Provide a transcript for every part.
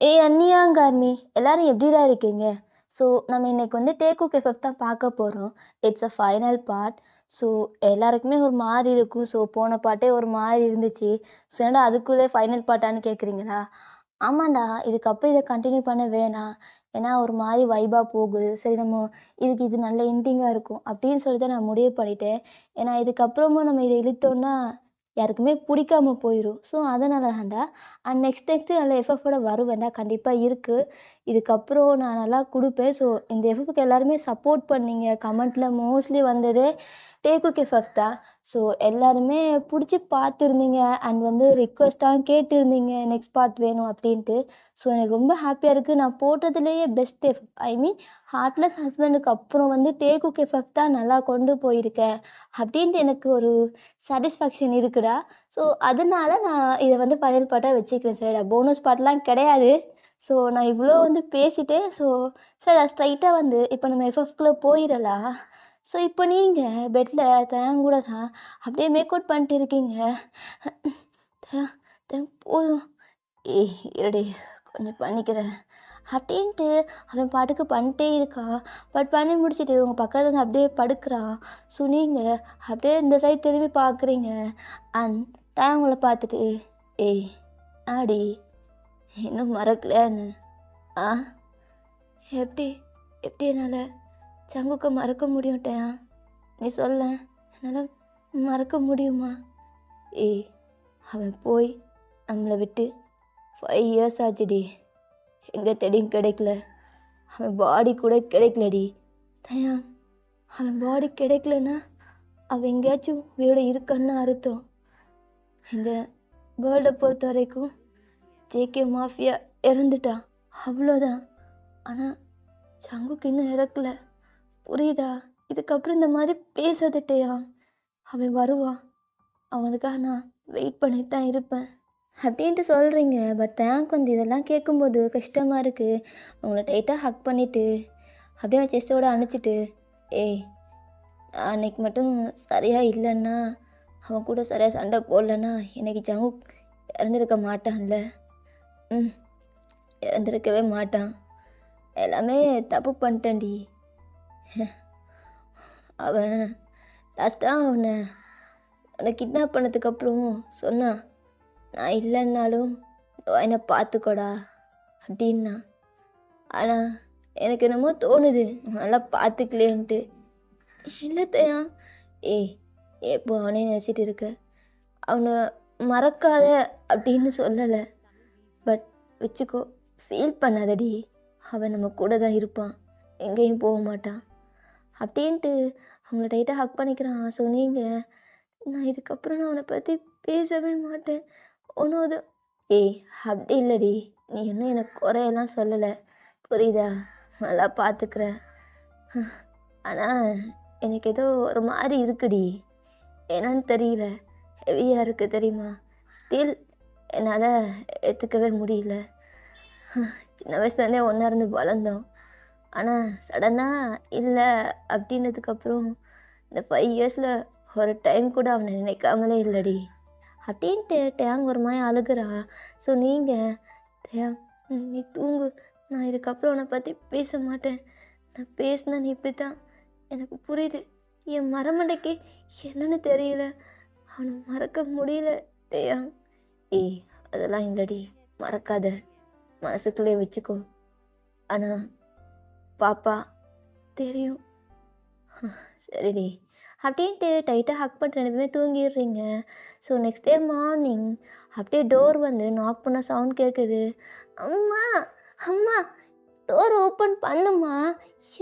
அன்னியாங்கார்மி எல்லாரும் எப்படிடா இருக்கீங்க? ஸோ நம்ம இன்னைக்கு வந்து டேக் ஓகே எஃப்எஃப் தான் பார்க்க போகிறோம். It's a final part. So எல்லாருக்குமே ஒரு மாறி இருக்கும். ஸோ போன பாட்டே ஒரு மாறி இருந்துச்சு. ஸோ ஏன்டா அதுக்குள்ளே ஃபைனல் பார்ட்டான்னு கேட்குறீங்களா? ஆமாண்டா, இதுக்கப்புறம் இதை கண்டினியூ பண்ண வேணாம். ஏன்னா ஒரு மாதிரி வைபாக போகுது. சரி நம்ம இதுக்கு இது நல்ல எண்டிங்காக இருக்கும் அப்படின்னு சொல்லிட்டு நான் முடிவு பண்ணிட்டேன். ஏன்னா இதுக்கப்புறமும் நம்ம இதை இழுத்தோன்னா யாருக்குமே பிடிக்காம போயிடும். ஸோ அதனால தான்டா. அண்ட் நெக்ஸ்ட்டு நல்ல எஃப்எஃப்போட வருவேன்டா, கண்டிப்பாக இருக்குது. இதுக்கப்புறம் நான் நல்லா கொடுப்பேன். ஸோ இந்த எஃப்எஃப்க்கு எல்லாருமே சப்போர்ட் பண்ணீங்க. கமெண்ட்டில் மோஸ்ட்லி வந்ததே டேக் ஓகே எஃப்எஃப் தான். ஸோ எல்லாருமே பிடிச்சி பார்த்துருந்தீங்க அண்ட் வந்து ரிக்வெஸ்ட்டாக கேட்டிருந்தீங்க நெக்ஸ்ட் பார்ட் வேணும் அப்படின்ட்டு. ஸோ எனக்கு ரொம்ப ஹாப்பியாக இருக்குது. நான் போட்டதுலேயே பெஸ்ட் எஃப்எஃப், ஐ மீன் ஹார்ட்லெஸ் ஹஸ்பண்டுக்கு அப்புறம் வந்து டேக் ஓகே எஃப்எஃப் தான் நல்லா கொண்டு போயிருக்கேன் அப்படின்ட்டு எனக்கு ஒரு சாட்டிஸ்ஃபேக்ஷன் இருக்குடா. ஸோ அதனால நான் இதை வந்து ஃபைனல் பார்ட்டாக வச்சுக்கிறேன். சரிடா, போனஸ் பார்ட்லாம் கிடையாது. ஸோ நான் இவ்வளோ வந்து பேசிட்டேன். ஸோ சரிடா, ஸ்ட்ரைட்டாக வந்து இப்போ நம்ம எஃப்எஃப்குள்ளே போயிடலாம். ஸோ இப்போ நீங்கள் பெட்டில் கூட தான் அப்படியே மேக் அவுட் பண்ணிட்டு இருக்கீங்க. போதும், இருடி கொஞ்சம் பண்ணிக்கிறேன் அப்படின்ட்டு அவன் பாட்டுக்கு பண்ணிட்டே இருக்கான். பட் பண்ணி முடிச்சுட்டு உங்கள் பக்கத்தில் வந்து அப்படியே படுக்கிறான். ஸோ நீங்கள் அப்படியே இந்த சைட் திரும்பி பார்க்குறீங்க. அண்ட் உங்களை பார்த்துட்டு ஆடி இன்னும் மறக்கலையான்னு எப்படி எப்படி என்னால் சங்குக்க மறக்க முடியும்ட்டேன்? நீ சொல்ல, என்னால் மறக்க முடியுமா? அவன் போய் நம்மளை விட்டு 5 years ஆச்சுடி. எங்கே தேடியும் கிடைக்கல. அவன் பாடி கூட கிடைக்கலடி. தயா, அவன் பாடி கிடைக்கலன்னா அவன் எங்கேயாச்சும் உயிரோட இருக்கான்னு அர்த்தம். இந்த வேர்ல்டை பொறுத்த வரைக்கும் ஜேகே மாஃபியா இறந்துட்டான், அவ்வளோதான். ஆனால் சங்குக்கு இன்னும் இறக்கல, புரியுதா? இதுக்கப்புறம் இந்த மாதிரி பேசாதட்டையா. அவன் வருவான், அவனுக்காக நான் வெயிட் பண்ணிட்டு தான் இருப்பேன் அப்படின்ட்டு சொல்கிறீங்க. பட் தேங்க் வந்து இதெல்லாம் கேட்கும்போது கஷ்டமாக இருக்குது. உங்களை டைட்டாக ஹக் பண்ணிவிட்டு அப்படியே அவன் செஸ்டோடு அணைச்சிட்டு அன்னைக்கு மட்டும் சரியாக இல்லைன்னா, அவன் கூட சரியாக சண்டை போடலன்னா எனக்கு ஜங்கு இறந்துருக்க மாட்டான்ல. இறந்துருக்கவே மாட்டான். எல்லாமே தப்பு பண்ணிட்டேன்டி. அவன் லாஸ்ட்டாக உன்னை கிட்னாப் பண்ணதுக்கப்புறம் சொன்னான், நான் இல்லைன்னாலும் என்னை பார்த்துக்கோடா அப்படின்னா. ஆனால் எனக்கு என்னமோ தோணுது நல்லா பார்த்துக்கலேன்ட்டு. இல்லைத்தையா, எப்போ அவனே நினச்சிட்டு இருக்க. அவனை மறக்காத அப்படின்னு சொல்லலை. பட் வச்சுக்கோ, ஃபீல் பண்ணாதடி. அவன் நம்ம கூட தான் இருப்பான், எங்கேயும் போக மாட்டான் அப்படின்ட்டு அவங்கள டைட்டாக ஹக் பண்ணிக்கிறான். ஸோ நீங்கள், நான் இதுக்கப்புறம் நான் அவனை பற்றி பேசவே மாட்டேன். ஒன்றும் அது அப்படி இல்லடி. நீ இன்னும் எனக்கு குறையெல்லாம் சொல்லலை, புரியுதா? நல்லா பார்த்துக்கிறேன். ஆனால் எனக்கு ஏதோ ஒரு மாதிரி இருக்குடி. என்னன்னு தெரியல, ஹெவியாக இருக்குது தெரியுமா? ஸ்டில் என்னால் ஏற்றுக்கவே முடியல. சின்ன வயசுலேருந்தே ஒன்றா இருந்து வளர்ந்தோம். ஆனால் சடனாக இல்லை அப்படின்னதுக்கப்புறம் இந்த 5 yearsல ஒரு டைம் கூட அவனை நினைக்காமலே இல்லடி அப்படின்ட்டு டேங் ஒரு மாதிரி அழுகிறா. ஸோ நீங்கள் டேங், நீ தூங்கு, நான் இதுக்கப்புறம் அவனை பற்றி பேச மாட்டேன். நான் பேசினா நீ இப்படி தான், எனக்கு புரியுது. என் மரமண்டைக்கு என்னன்னு தெரியல, அவனை மறக்க முடியல டேங். அதெல்லாம் இல்லடி, மறக்காத, மனசுக்குள்ளே வச்சுக்கோ. ஆனால் பாப்பா தெரியும். சரிடி அப்படின்ட்டு டைட்டாக ஹக் பண்ணிட்டு 2 பேருமே தூங்கிடுறீங்க. ஸோ நெக்ஸ்ட் டே மார்னிங் அப்படியே டோர் வந்து நாக் பண்ண சவுண்ட் கேட்குது. அம்மா அம்மா, டோர் ஓப்பன் பண்ணுமா.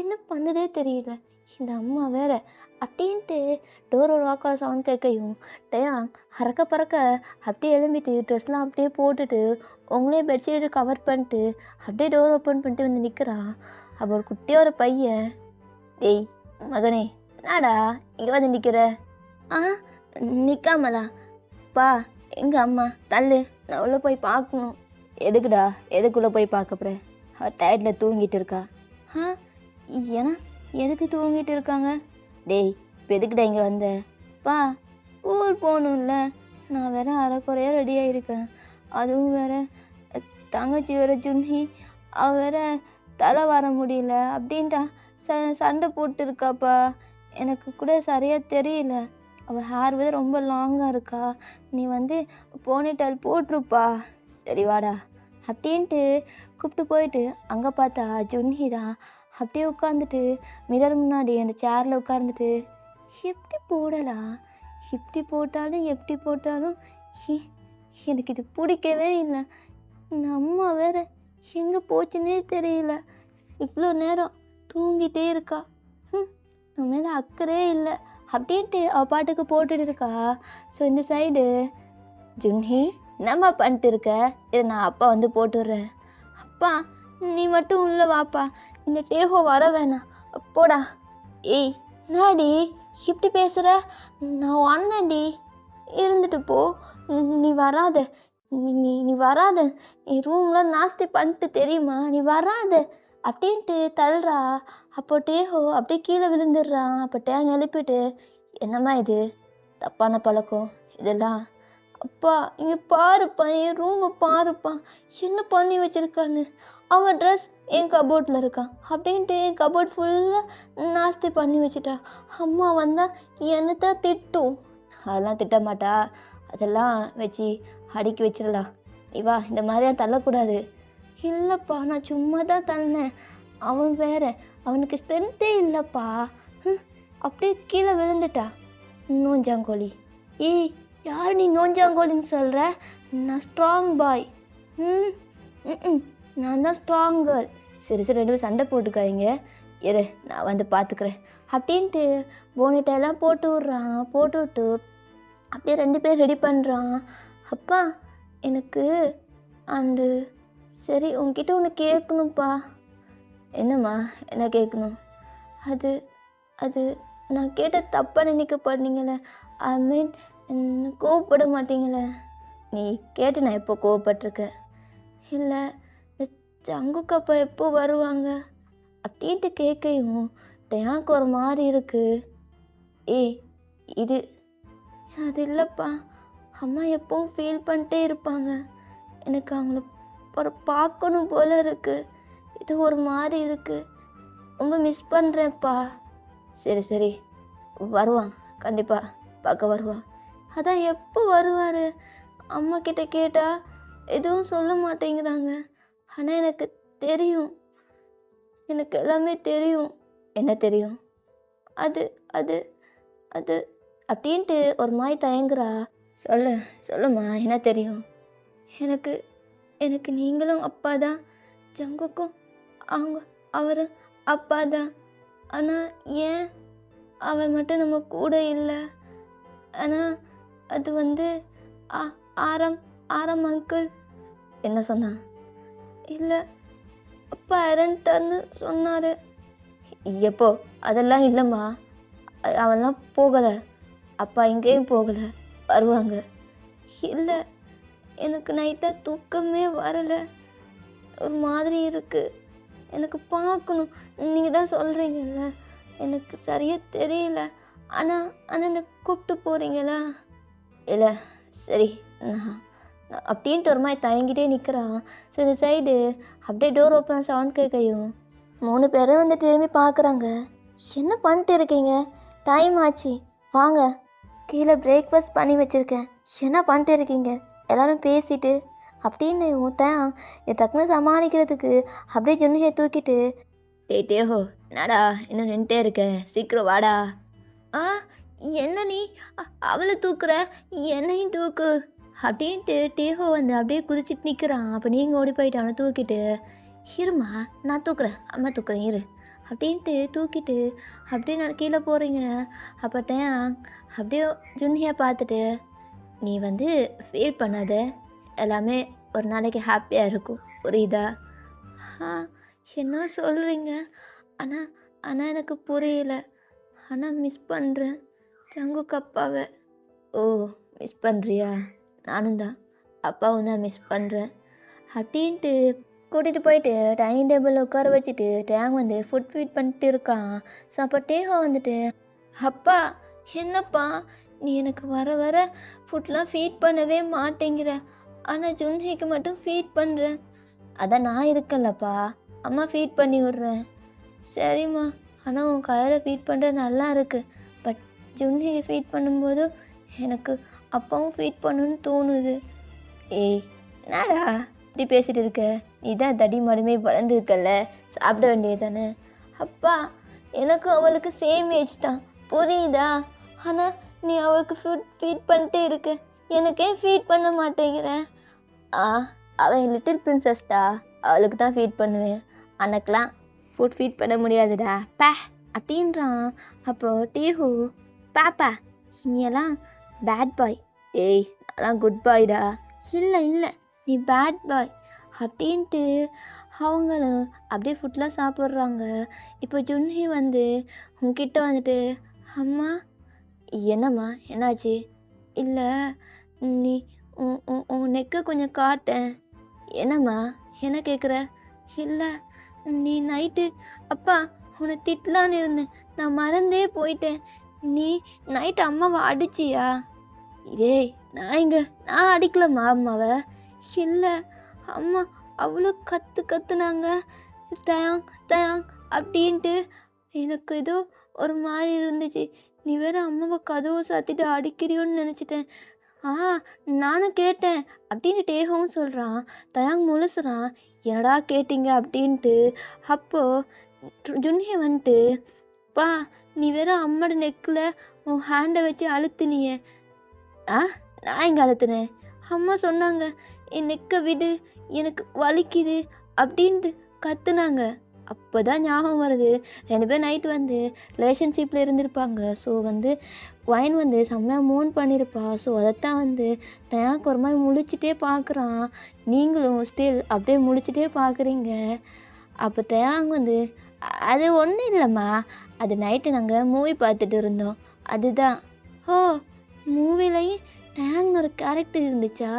என்ன பண்ணுதே தெரியல இந்த அம்மா வேற அப்படின்ட்டு டோர் லாக் ஆகிற சவுண்ட் கேட்கையும் டயா அறக்க பறக்க அப்படியே எழும்பிட்டு ட்ரெஸ்லாம் அப்படியே போட்டுட்டு உங்களே பெட்ஷீட்டு கவர் பண்ணிட்டு அப்படியே டோர் ஓப்பன் பண்ணிட்டு வந்து நிற்கிறா. அப்போ ஒரு குட்டியாக ஒரு பையன், மகனே என்னடா இங்கே வந்து நிற்கிற? நிற்காமலா பா, எங்கள் அம்மா தள்ளு, நான் உள்ளே போய் பார்க்கணும். எதுக்குடா, எதுக்குள்ளே போய் பார்க்க போகிறேன்? டயர்டில் தூங்கிட்டு இருக்கா. ஏன்னா எதுக்கு தூங்கிட்டு இருக்காங்க? இப்போ எதுக்குடா இங்கே வந்த? பா, ஸ்கூல் போகணும்ல, நான் வேற அரைக்குறையாக ரெடியாக இருக்கேன். அதுவும் வேற தங்கச்சி வேற ஜுன்ஹி, அவ வேற தலை வர முடியல அப்படின்ட்டா சண்டை போட்டுருக்காப்பா. எனக்கு கூட சரியாக தெரியல. அவள் ஹேர் வேற ரொம்ப லாங்காக இருக்கா. நீ வந்து போனிடெயில் போட்டிருப்பா. சரி வாடா அப்படின்ட்டு கூப்பிட்டு போயிட்டு அங்கே பார்த்தா ஜுன்ஹி தான் அப்படியே உட்காந்துட்டு மிரர் முன்னாடி அந்த சேரில் உட்காந்துட்டு, எப்படி போடலாம், எப்படி போட்டாலும் எப்படி போட்டாலும் எனக்கு இது பிடிக்கவே இல்லை. நம்ம வேற எங்கே போச்சுன்னே தெரியல. இவ்வளோ நேரம் தூங்கிட்டே இருக்கா. நம்ம மேலே அக்கறையே இல்லை அப்படின்ட்டு அவள் பாட்டுக்கு போட்டுட்டு இருக்கா. ஸோ இந்த சைடு ஜுன்ஹி, என்னம்மா பண்ணிட்டு இருக்க, இதை நான் அப்பா வந்து போட்டுடுறேன். அப்பா நீ மட்டும் உள்ளே வாப்பா, இந்த டேஹோ வர வேணாம் போடா. ஏய் நாடி இப்படி பேசுகிற, நான் அண்ணன்டி, இருந்துட்டு போ, நீ வராத, நீ வராத, நீ ரூம்லாம் நாஸ்தி பண்ணிட்டு தெரியுமா, நீ வராத அப்படின்ட்டு தள்ளுறா. அப்போ டேஹோ அப்படியே கீழே விழுந்துடுறான். அப்போ டேங் எழுப்பிட்டு, என்னம்மா இது தப்பான பழக்கம் இதெல்லாம், அப்பா இங்கே பாருப்பா, என் ரூமை பாருப்பா, என்ன பண்ணி வச்சுருக்கான்னு, அவன் ட்ரெஸ் என் கபோர்டில் இருக்கான் அப்படின்ட்டு என் கபோர்ட் ஃபுல்லாக நாஸ்தி பண்ணி வச்சுட்டா. அம்மா வந்தால் என்னத்தான் திட்டும். அதெல்லாம் திட்ட மாட்டா, அதெல்லாம் வச்சு அடுக்கி வச்சிடலாம். நீ வா, இந்த மாதிரியாக தள்ளக்கூடாது. இல்லைப்பா நான் சும்மா தான் தள்ளினேன், அவன் வேற, அவனுக்கு ஸ்ட்ரென்த்தே இல்லைப்பா, அப்படியே கீழே விழுந்துட்டா. நோஞ்சாங்கோழி. ஏய் யார் நீ நோஞ்சாங்கோலின்னு சொல்கிற, நான் ஸ்ட்ராங் பாய். நான் தான் ஸ்ட்ராங் கேர்ள். சரி சரி, ரெண்டு பேரும் சண்டை போட்டுக்காதீங்க, இரு நான் வந்து பார்த்துக்கிறேன் அப்படின்ட்டு போனிட்டெல்லாம் போட்டு விட்றான். போட்டு விட்டு அப்படியே ரெண்டு பேர் ரெடி பண்ணுறான். அப்பா எனக்கு அண்டு சரி உங்ககிட்ட ஒன்று கேட்கணும்ப்பா. என்னம்மா, என்ன கேட்கணும்? அது அது நான் கேட்ட தப்பாக நினைக்கப்படுனீங்களே, ஐ மீன் கோவப்பட மாட்டீங்களே. நீ கேட்டு நான் எப்போ கோவப்பட்டிருக்கேன்? இல்லை சங்குக்கப்பா எப்போ வருவாங்க அப்படின்ட்டு கேட்கையும் எனக்கு ஒரு மாதிரி இருக்குது. ஏய் இது அது இல்லைப்பா, அம்மா எப்பவும் ஃபீல் பண்ணிட்டே இருப்பாங்க, எனக்கு அவங்கள பார்க்கணும் போல் இருக்குது, இது ஒரு மாதிரி இருக்குது, ரொம்ப மிஸ் பண்ணுறேன்ப்பா. சரி சரி வருவான், கண்டிப்பாக பார்க்க வருவான். அதான் எப்போ வருவார்? அம்மா கிட்ட கேட்டால் எதுவும் சொல்ல மாட்டேங்கிறாங்க. ஆனால் எனக்கு தெரியும், எனக்கு எல்லாமே தெரியும். என்ன தெரியும்? அது அது அது அப்படின்ட்டு ஒரு மாதிரி தயங்குறா. சொல்லுமா என்ன தெரியும்? எனக்கு எனக்கு நீங்களும் அப்பா தான், ஜங்குக்கும் அவரும் அப்பா தான். ஆனால் ஏன் அவன் மட்டும் நம்ம கூட இல்லை? ஆனால் அது வந்து ஆரம் அங்கிள். என்ன சொன்னா? இல்லை அப்பா இறந்துட்டார்னு சொன்னார். எப்போ? அதெல்லாம் இல்லைம்மா, அவெல்லாம் போகலை, அப்பா எங்கேயும் போகலை, வருவாங்க. இல்லை எனக்கு நைட்டாக தூக்கமே வரலை, ஒரு மாதிரி இருக்குது, எனக்கு பார்க்கணும். நீங்கள் தான் சொல்கிறீங்கல்ல, எனக்கு சரியாக தெரியல. ஆனால் என்னை கூப்பிட்டு போகிறீங்களா? இல்லை சரி நான் அப்படின்ட்டு ஒரு மாதிரி தயங்கிட்டே நிற்கிறான். ஸோ இந்த சைடு அப்படியே டோர் ஓப்பன் சவுண்ட் கேட்கையும் 3 பேரும் வந்து திரும்பி பார்க்குறாங்க. என்ன பண்ணிட்டு இருக்கீங்க? டைம் ஆச்சு, வாங்க, கீழே பிரேக்ஃபாஸ்ட் பண்ணி வச்சுருக்கேன், என்ன பண்ணிட்டு இருக்கீங்க எல்லோரும் பேசிட்டு அப்படின்னு ஊத்தேன். இதை டக்குன்னு சமாளிக்கிறதுக்கு அப்படியே ஜுன்ஹியை தூக்கிட்டு, டேஹோ என்னடா இன்னும் நின்றுட்டே இருக்கேன், சீக்கிரம் வாடா. என்ன நீ அவளை தூக்குற, என்னையும் தூக்கு அப்படின்ட்டு டேஹோ வந்து அப்படியே குதிச்சிட்டு நிற்கிறான். அப்போ நீங்கள் ஓடி போயிட்டு அவனை தூக்கிட்டு, இருமா நான் தூக்குறேன், அம்மா தூக்குறேன் இரு அப்படின்ட்டு தூக்கிட்டு அப்படியே நான் கீழே போகிறீங்க. அப்போ டேங் அப்படியே ஜுன்ஹியை பார்த்துட்டு, நீ வந்து ஃபீல் பண்ணாத, எல்லாமே ஒரு நாளைக்கு ஹாப்பியாக இருக்கும், புரியுதா? என்ன சொல்கிறீங்க? ஆனால் எனக்கு புரியல, ஆனால் மிஸ் பண்ணுறேன் ஜங்குக் அப்பாவை. ஓ மிஸ் பண்ணுறியா? நானும் தான் அப்பாவும் தான் மிஸ் பண்ணுறேன் அப்படின்ட்டு கூட்டிகிட்டு போயிட்டு டைனிங் டேபிளில் உட்கார வச்சுட்டு டேங் வந்து ஃபுட் ஃபீட் பண்ணிட்டு இருக்கான். ஸோ அப்போ டேஹோ வந்துட்டு, அப்பா என்னப்பா நீ எனக்கு வர வர ஃபுட்லாம் ஃபீட் பண்ணவே மாட்டேங்கிற, ஆனால் ஜுன்ஹிக்கு மட்டும் ஃபீட் பண்ணுறேன், அதான் நான் இருக்கேன்லப்பா, அம்மா ஃபீட் பண்ணி விட்றேன். சரிம்மா, ஆனால் உன் கையில் ஃபீட் பண்ணுறது நல்லா இருக்குது. பட் ஜுன்னிக்கு ஃபீட் பண்ணும்போது எனக்கு அப்பாவும் ஃபீட் பண்ணணும்னு தோணுது. ஏய் என்னடா இப்படி பேசிகிட்டு இருக்க? நீ தான் தடி மடுமே வளர்ந்துருக்கல்ல, சாப்பிட வேண்டியது தானே. அப்பா எனக்கு அவளுக்கு சேம் ஏஜ் தான், புரியுதா? ஆனால் நீ அவளுக்கு ஃபீட் பண்ணிட்டே இருக்க, எனக்கே ஃபீட் பண்ண மாட்டேங்கிற. அவன் லிட்டில் பிரின்சஸ்டா, அவளுக்கு தான் ஃபீட் பண்ணுவேன், அனக்கெலாம் ஃபீட் பண்ண முடியாதுடா பே அப்படின்றான். அப்போது டீஹூ, பாப்பா இனியெல்லாம் பேட் பாய். ஏய் அதெல்லாம் குட் பாய்டா. இல்லை நீ பேட் பாய் அப்படின்ட்டு அவங்களும் அப்படியே ஃபுட்லாம் சாப்பிட்றாங்க. இப்போ ஜுன்ஹி வந்து உங்ககிட்ட வந்துட்டு, அம்மா என்னம்மா என்னாச்சு? இல்லை நீ உன் நெக்கை கொஞ்சம் காட்டேன். என்னம்மா என்ன கேட்குற? இல்லை நீ நைட்டு அப்பா உன்னை திட்டலான்னு இருந்தேன், நான் மறந்தே போயிட்டேன். நீ நைட்டு அம்மாவை அடிச்சியா? இதேய் நான் அடிக்கலம்மா அம்மாவை. இல்லை அம்மா அவ்வளோ கத்துனாங்க, தயாங் தயாங் அப்படின்ட்டு. எனக்கு ஏதோ ஒரு மாதிரி இருந்துச்சு. நீ வேற அம்மாவை கதவை சாத்திட்டு அடிக்கிறியோன்னு நினச்சிட்டேன். நானும் கேட்டேன் அப்படின்னு டேகவும் சொல்கிறான். தயாங் முழுசுறான், என்னடா கேட்டீங்க அப்படின்ட்டு. அப்போது ஜுன்ஹி வந்துட்டு, பா நீ வேற அம்மாவோட நெக்கில் உன் ஹேண்டை வச்சு அழுத்துனியே. நான் எங்கே அழுத்துனேன்? அம்மா சொன்னாங்க என் நெக்கை விடு, எனக்கு வலிக்குது அப்படின்ட்டு கத்துனாங்க. அப்போ தான் ஞாபகம் வருது, 2 பேர் நைட்டு வந்து ரிலேஷன்ஷிப்பில் இருந்திருப்பாங்க. ஸோ வந்து வைன் வந்து செம்மையாக மூன் பண்ணியிருப்பா. ஸோ அதைத்தான் வந்து தயாக்கு ஒரு மாதிரி முழிச்சிட்டே பார்க்குறான். நீங்களும் ஸ்டில் அப்படியே முழிச்சிட்டே பார்க்குறீங்க. அப்போ தயாங் வந்து, அது ஒன்றும் இல்லைம்மா, அது நைட்டு நாங்கள் மூவி பார்த்துட்டு இருந்தோம், அதுதான். ஓ மூவிலையும் டேங்னு ஒரு கேரக்டர் இருந்துச்சா?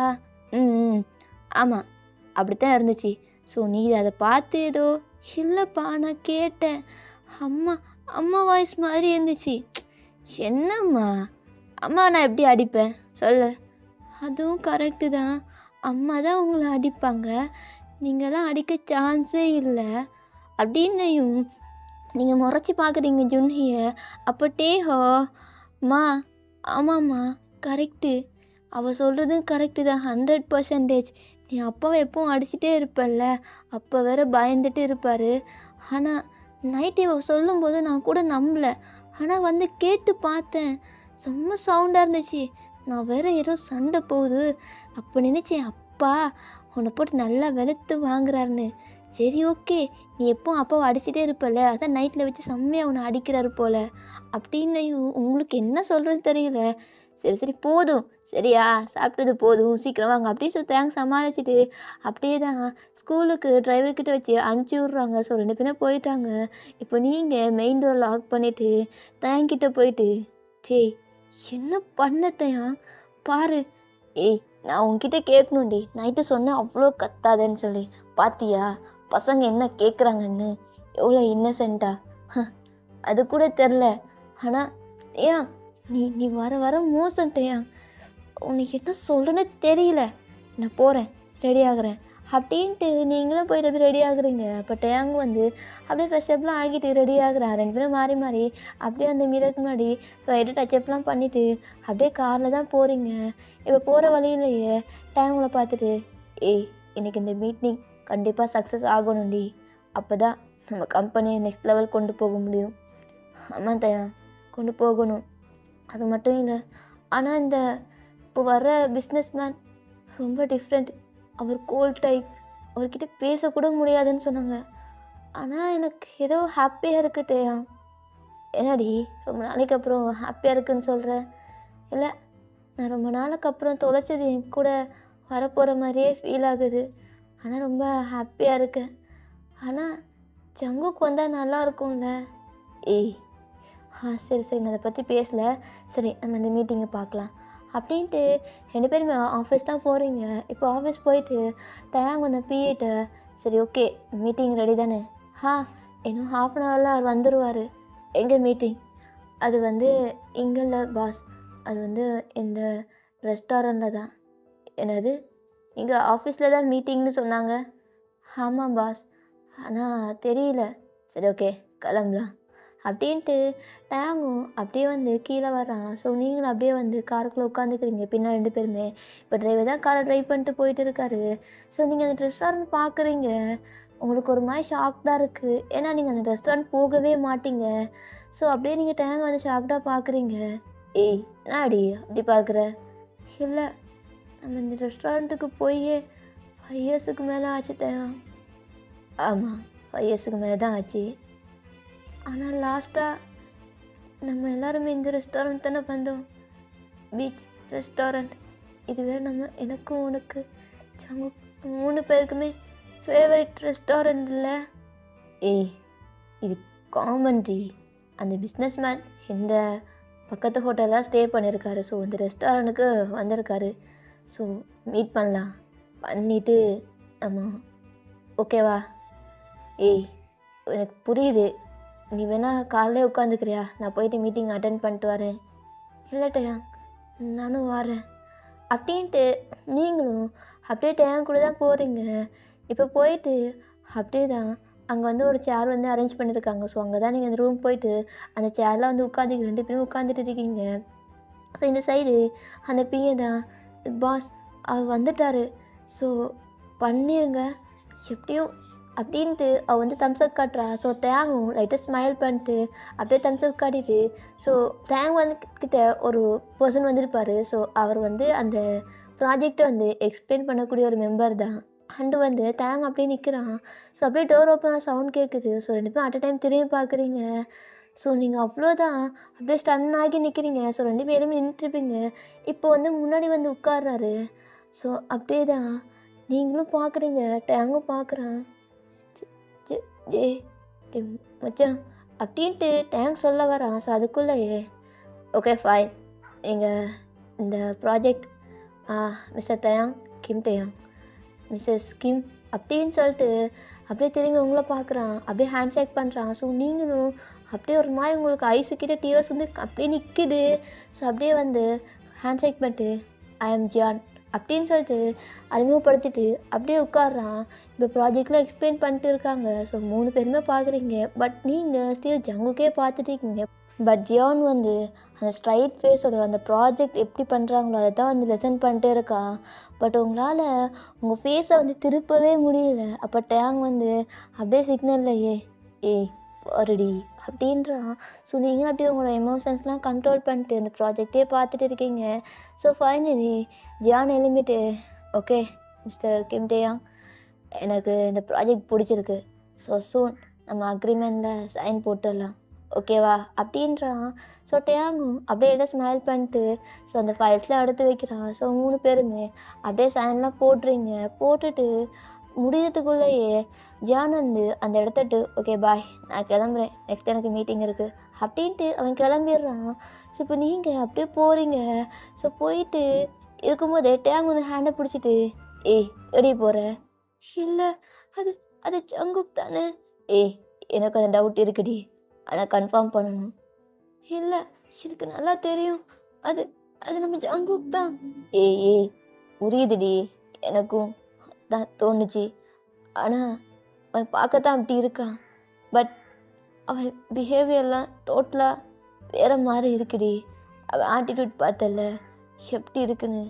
ஆமாம் அப்படித்தான் இருந்துச்சு. ஸோ நீ அதை பார்த்து ஏதோ. இல்லைப்பா நான் கேட்டேன், அம்மா வாய்ஸ் மாதிரி இருந்துச்சு. என்னம்மா அம்மா நான் எப்படி அடிப்பேன் சொல்லு? அதுவும் கரெக்டு தான், அம்மா தான் உங்களை அடிப்பாங்க, நீங்களாம் அடிக்க சான்ஸே இல்லை அப்படின்னையும் நீங்கள் முறைச்சி பார்க்குறீங்க ஜுன்ஹியை. அப்போ டேஹோ, மா ஆமாம்மா கரெக்டு, அவள் சொல்கிறதும் கரெக்டு தான், 100%. நீ அப்பாவை எப்பவும் அடிச்சுட்டே இருப்பல்ல, அப்போ வேற பயந்துட்டு இருப்பார். ஆனால் நைட்டு இவள் சொல்லும்போது நான் கூட நம்பலை, ஆனால் வந்து கேட்டு பார்த்தேன், செம்ம சவுண்டாக இருந்துச்சு. நான் வேற ஏதோ சண்டை போகுது அப்போ நினச்சேன், அப்பா உன்னை போட்டு நல்லா வெளுத்து வாங்குறாருன்னு. சரி ஓகே, நீ எப்போ அப்பாவை அடிச்சுட்டே இருப்பல்ல, அதான் நைட்டில் வச்சு செம்மையாக உன்னை அடிக்கிறாரு போல் அப்படின்னு. உங்களுக்கு என்ன சொல்கிறது தெரியல. சரி போதும் சரியா, சாப்பிட்டது போதும், சீக்கிரம் வாங்க அப்படின்னு சொல்லி தேங்க் சமாளிச்சுட்டு அப்படியே தான் ஸ்கூலுக்கு டிரைவர்கிட்ட வச்சு அனுப்பிச்சி விட்றாங்க. ஸோ 2 பேரும் போயிட்டாங்க. இப்போ நீங்கள் மெயின் டோர் லாக் பண்ணிவிட்டு தயங்கிட்ட போயிட்டு, டேய் என்ன பண்ண தயாங் பாரு, ஏய் நான் உன்கிட்ட கேட்கணுண்டி, நைட்டு சொன்னேன் அவ்வளோ கத்தாதேன்னு சொல்லி, பாத்தியா பசங்க என்ன கேட்குறாங்கன்னு, எவ்வளோ இன்னசென்ட்டா, அது கூட தெரில. ஆனால் ஏன் நீ வர மோசம் டேயாங், உனக்கு என்ன சொல்கிறேன்னு தெரியல. நான் போகிறேன், ரெடி ஆகுறேன் அப்படின்ட்டு நீங்களும் போயிட்டு அப்படியே ரெடி ஆகுறீங்க. அப்போ டேயாங் வந்து அப்படியே ஃப்ரெஷ்அப்லாம் ஆகிட்டு ரெடி ஆகுறான். 2 பேரும் மாறி அப்படியே அந்த மிரருக்கு முன்னாடி ஸோ எட்டு டச்சப்லாம் பண்ணிவிட்டு அப்படியே காரில் தான் போகிறீங்க. இப்போ போகிற வழியிலேயே டேயாங்களை பார்த்துட்டு, ஏய் இன்றைக்கி இந்த மீட்டிங் கண்டிப்பாக சக்ஸஸ் ஆகணும்டி, அப்போ தான் நம்ம கம்பெனியை நெக்ஸ்ட் லெவல் கொண்டு போக முடியும். ஆமாம் தயாங் கொண்டு போகணும், அது மட்டும் இல்லை. ஆனால் இந்த இப்போ வர பிஸ்னஸ்மேன் ரொம்ப டிஃப்ரெண்ட், அவர் கோல்ட் டைப், அவர்கிட்ட பேசக்கூட முடியாதுன்னு சொன்னாங்க. ஆனால் எனக்கு ஏதோ ஹாப்பியாக இருக்குது டேயாங். என்னடி ரொம்ப நாளைக்கு அப்புறம் ஹாப்பியாக இருக்குன்னு சொல்கிறேன்? இல்லை நான் ரொம்ப நாளைக்கு அப்புறம் தொலைச்சது என் கூட வரப்போகிற மாதிரியே ஃபீல் ஆகுது, ஆனால் ரொம்ப ஹாப்பியாக இருக்கேன். ஆனால் ஜங்குக்கு வந்தால் நல்லா இருக்கும்ல? ஏய் சரி நான் அதை பற்றி பேசலை, சரி நம்ம இந்த மீட்டிங்கை பார்க்கலாம் அப்படின்ட்டு 2 பேருமே ஆஃபீஸ் தான் போகிறீங்க. இப்போ ஆஃபீஸ் போயிட்டு தயாங் வந்த பிஏட்ட, சரி ஓகே மீட்டிங் ரெடி தானே? இன்னும் 1/2 hourல அவர் வந்துடுவார். எங்கே மீட்டிங்? அது வந்து இங்கே இல்லை பாஸ், அது வந்து இந்த ரெஸ்டாரண்ட்டில் தான். என்னது இங்கே ஆஃபீஸில் தான் மீட்டிங்னு சொன்னாங்க? ஆமாம் பாஸ். ஆனால் தெரியல. சரி ஓகே கிளம்பலாம் அப்படின்ட்டு டேங்கும் அப்படியே வந்து கீழே வர்றான். ஸோ நீங்களும் அப்படியே வந்து காருக்குள்ளே உட்காந்துக்கிறீங்க பின்னால் 2 பேருமே. இப்போ டிரைவர் தான் காரை ட்ரைவ் பண்ணிட்டு போயிட்டு இருக்காரு. ஸோ நீங்கள் அந்த ரெஸ்டாரண்ட் பார்க்குறீங்க. உங்களுக்கு ஒரு மாதிரி ஷாக்டாக இருக்குது. ஏன்னா நீங்கள் அந்த ரெஸ்டாரண்ட் போகவே மாட்டீங்க. ஸோ அப்படியே நீங்கள் டேங் வந்து ஷாக்டாக பார்க்குறீங்க. ஏய் என்னாடி அப்படி பார்க்குற? இல்லை நம்ம இந்த ரெஸ்டாரண்ட்டுக்கு போய் 5 இயர்ஸுக்கு மேலே ஆச்சு டேங். ஆமாம் 5 இயர்ஸுக்கு மேலே தான் ஆச்சு. ஆனால் லாஸ்ட்டாக நம்ம எல்லாருமே இந்த ரெஸ்டாரண்ட் தானே வந்தோம். Beach restaurant. இது வேறு எனக்கும் உனக்கு ஜங்கு 3 பேருக்குமே ஃபேவரட் ரெஸ்டாரண்ட் இல்லை. ஏய் இது காமன்ட்ரி. அந்த பிஸ்னஸ் மேன் இந்த பக்கத்து ஹோட்டலாக ஸ்டே பண்ணியிருக்காரு. ஸோ இந்த ரெஸ்டாரண்ட்டுக்கு வந்திருக்காரு. ஸோ மீட் பண்ணலாம். பண்ணிவிட்டு ஆமாம் ஓகேவா? ஏய் எனக்கு புரியுது. நீ வேணா காலையில் உட்காந்துக்கிறியா? நான் போயிட்டு மீட்டிங் அட்டென்ட் பண்ணிட்டு வரேன். இல்லைட்டையா நானும் வரேன் அப்படின்ட்டு நீங்களும் அப்படியே டேங் கூட தான் போகிறீங்க. இப்போ போயிட்டு அப்படியே தான் அங்கே வந்து ஒரு சேர் வந்து அரேஞ்ச் பண்ணியிருக்காங்க. ஸோ அங்கே தான் நீங்கள் அந்த ரூம் போயிட்டு அந்த சேரில் வந்து உட்காந்து 2 பேரும் உட்காந்துட்டு இருக்கீங்க. ஸோ இந்த சைடு அந்த பிஏ தான் பாஸ் அவர் வந்துட்டார். ஸோ பண்ணிடுங்க எப்படியும் அப்படின்ட்டு அவள் வந்து தம்ஸ்அப் காட்டுறா. ஸோ டேங்கும் லைட்டாக ஸ்மைல் பண்ணிட்டு அப்படியே தம்ஸ்அப் காட்டிட்டு ஸோ டேங் வந்து கிட்ட ஒரு பர்சன் வந்திருப்பார். ஸோ அவர் வந்து அந்த ப்ராஜெக்டை வந்து எக்ஸ்பிளைன் பண்ணக்கூடிய ஒரு மெம்பர் தான். அண்டு வந்து டேங் அப்படியே நிற்கிறான். ஸோ அப்படியே டோர் ஓப்பன் சவுண்ட் கேட்குது. ஸோ 2 பேரும் அட் அ டைம் திரும்பி பார்க்குறீங்க. ஸோ நீங்கள் அவ்வளோதான் அப்படியே ஸ்டன் ஆகி நிற்கிறீங்க. ஸோ 2 பேருமே நின்றுட்டுருப்பீங்க. இப்போ வந்து முன்னாடி வந்து உட்கார்றாரு. ஸோ அப்படியே தான் நீங்களும் பார்க்குறீங்க, டேங்கும் பார்க்குறான். ஏ மச்சான் அப்படின்ட்டு டேங்க் சொல்ல வரான். ஸோ அதுக்குள்ளேயே ஓகே ஃபைன் நீங்கள் இந்த ப்ராஜெக்ட் மிஸ்டர் தயாங் கிம் தயாங் மிஸ்ஸஸ் கிம் அப்படின்னு சொல்லிட்டு அப்படியே திரும்பி உங்களை பார்க்குறான். அப்படியே ஹேண்ட் ஷேக் பண்ணுறான். ஸோ நீங்களும் அப்படியே ஒரு மாதிரி உங்களுக்கு ஐஸுக்கிட்ட டியர்ஸ் வந்து அப்படியே நிற்கிது. ஸோ அப்படியே வந்து ஹேண்ட் ஷேக் பண்ணிட்டு ஐ எம் ஜான் அப்படின்னு சொல்லிட்டு அறிமுகப்படுத்திட்டு அப்படியே உட்கார்றான். இப்போ ப்ராஜெக்டில் எக்ஸ்பிளைன் பண்ணிட்டு இருக்காங்க. ஸோ 3 பேருமே பார்க்குறீங்க. பட் நீங்கள் ஸ்டில் ஜங்குக்கே பார்த்துட்டு இருக்கீங்க. பட் ஜியான் வந்து அந்த ஸ்ட்ரைட் ஃபேஸோட அந்த ப்ராஜெக்ட் எப்படி பண்ணுறாங்களோ அதை தான் வந்து லெசன் பண்ணிட்டே இருக்கான். பட் உங்களால் உங்கள் ஃபேஸை வந்து திருப்பவே முடியல. அப்போ டேங் வந்து அப்படியே சிக்னல்லையே ஏய் பாருடி அப்படின்றான். ஸோ நீங்களும் அப்படியே உங்களோட எமோஷன்ஸ்லாம் கண்ட்ரோல் பண்ணிட்டு அந்த ப்ராஜெக்டே பார்த்துட்டு இருக்கீங்க. So finally Ziyan எழும்பிட்டு okay mister கிம் டேயாங் எனக்கு இந்த ப்ராஜெக்ட் பிடிச்சிருக்கு. ஸோ சூன் நம்ம அக்ரிமெண்ட்டில் சைன் போட்டுடலாம் ஓகேவா அப்படின்றான். ஸோ டேயாங்கும் அப்படியே எல்லாம் ஸ்மைல் பண்ணிட்டு ஸோ அந்த ஃபைல்ஸ்லாம் எடுத்து வைக்கிறான். ஸோ 3 பேருமே அப்படியே சைன்லாம் போட்டுறீங்க. போட்டுட்டு முடியறதுக்குள்ளேயே ஜான் வந்து அந்த இடத்துட்டு ஓகே பாய் நான் கிளம்புறேன், நெக்ஸ்ட் எனக்கு மீட்டிங் இருக்குது அப்படின்ட்டு அவன் கிளம்பிடுறான். ஸோ இப்போ நீங்கள் அப்படியே போகிறீங்க. ஸோ போயிட்டு இருக்கும்போதே டேங் வந்து ஹேண்டை பிடிச்சிட்டு ஏய் எடி போகிற? இல்லை அது அது ஜங்குக் தானே? ஏய் எனக்கு அந்த டவுட் இருக்குடி, ஆனால் கன்ஃபார்ம் பண்ணணும். இல்லை எனக்கு நல்லா தெரியும் அது அது நம்ம ஜங்குக் தான். ஏய் புரியுதுடி எனக்கும் தான் தோணுச்சு. ஆனால் அவன் பார்க்கத்தான் அப்படி இருக்கான். பட் அவன் பிஹேவியர்லாம் டோட்டலாக வேறு மாதிரி இருக்குடி. அவன் ஆட்டிடியூட் பார்த்தல எப்படி இருக்குன்னு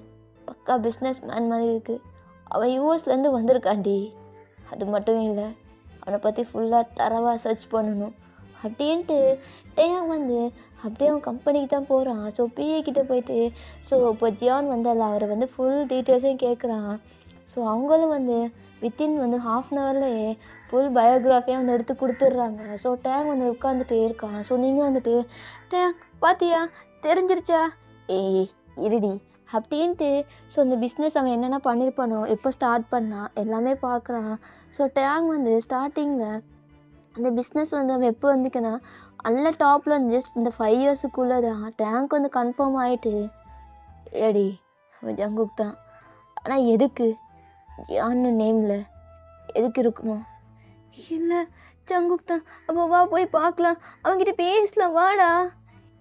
பக்கா பிஸ்னஸ் மேன் மாதிரி இருக்குது. அவன் யூஎஸ்லேருந்து வந்திருக்காண்டி. அது மட்டும் இல்லை அவனை பற்றி ஃபுல்லாக தரவாக சர்ச் பண்ணணும் அப்படின்ட்டு டேயாங் வந்து அப்படியே அவன் கம்பெனிக்கு தான் போகிறான். ஸோ பிஏ கிட்டே போயிட்டு ஸோ இப்போ ஜியான் வந்தால அவரை வந்து ஃபுல் டீட்டெயில்ஸையும் கேட்குறான். ஸோ அவங்களும் வந்து வித்தின் வந்து 1/2 ஹவர்லேயே ஃபுல் பயோகிராஃபியாக வந்து எடுத்து கொடுத்துட்றாங்க. ஸோ டேங் வந்து உட்காந்துட்டே இருக்கான். ஸோ நீங்கள் வந்துட்டு டேங் பார்த்தியா தெரிஞ்சிருச்சா? ஏய் இருடி அப்படின்ட்டு ஸோ இந்த பிஸ்னஸ் அவன் என்னென்ன பண்ணியிருப்பானோ எப்போ ஸ்டார்ட் பண்ணான் எல்லாமே பார்க்குறான். ஸோ டேங் வந்து ஸ்டார்டிங்கில் அந்த பிஸ்னஸ் வந்து அவன் எப்போ வந்துக்கன்னா நல்ல டாப்பில் வந்து ஜஸ்ட் இந்த 5 இயர்ஸுக்குள்ளே தான் டேங்க் வந்து கன்ஃபார்ம் ஆகிட்டு ஏடி அவன் ஜங்குக் தான். ஆனால் எதுக்கு ஜியான்னு நேமில் எதுக்கு இருக்கணும்? இல்லை ஜங்குக் தான். அப்போ வா போய் பார்க்கலாம், அவன்கிட்ட பேசலாம் வாடா.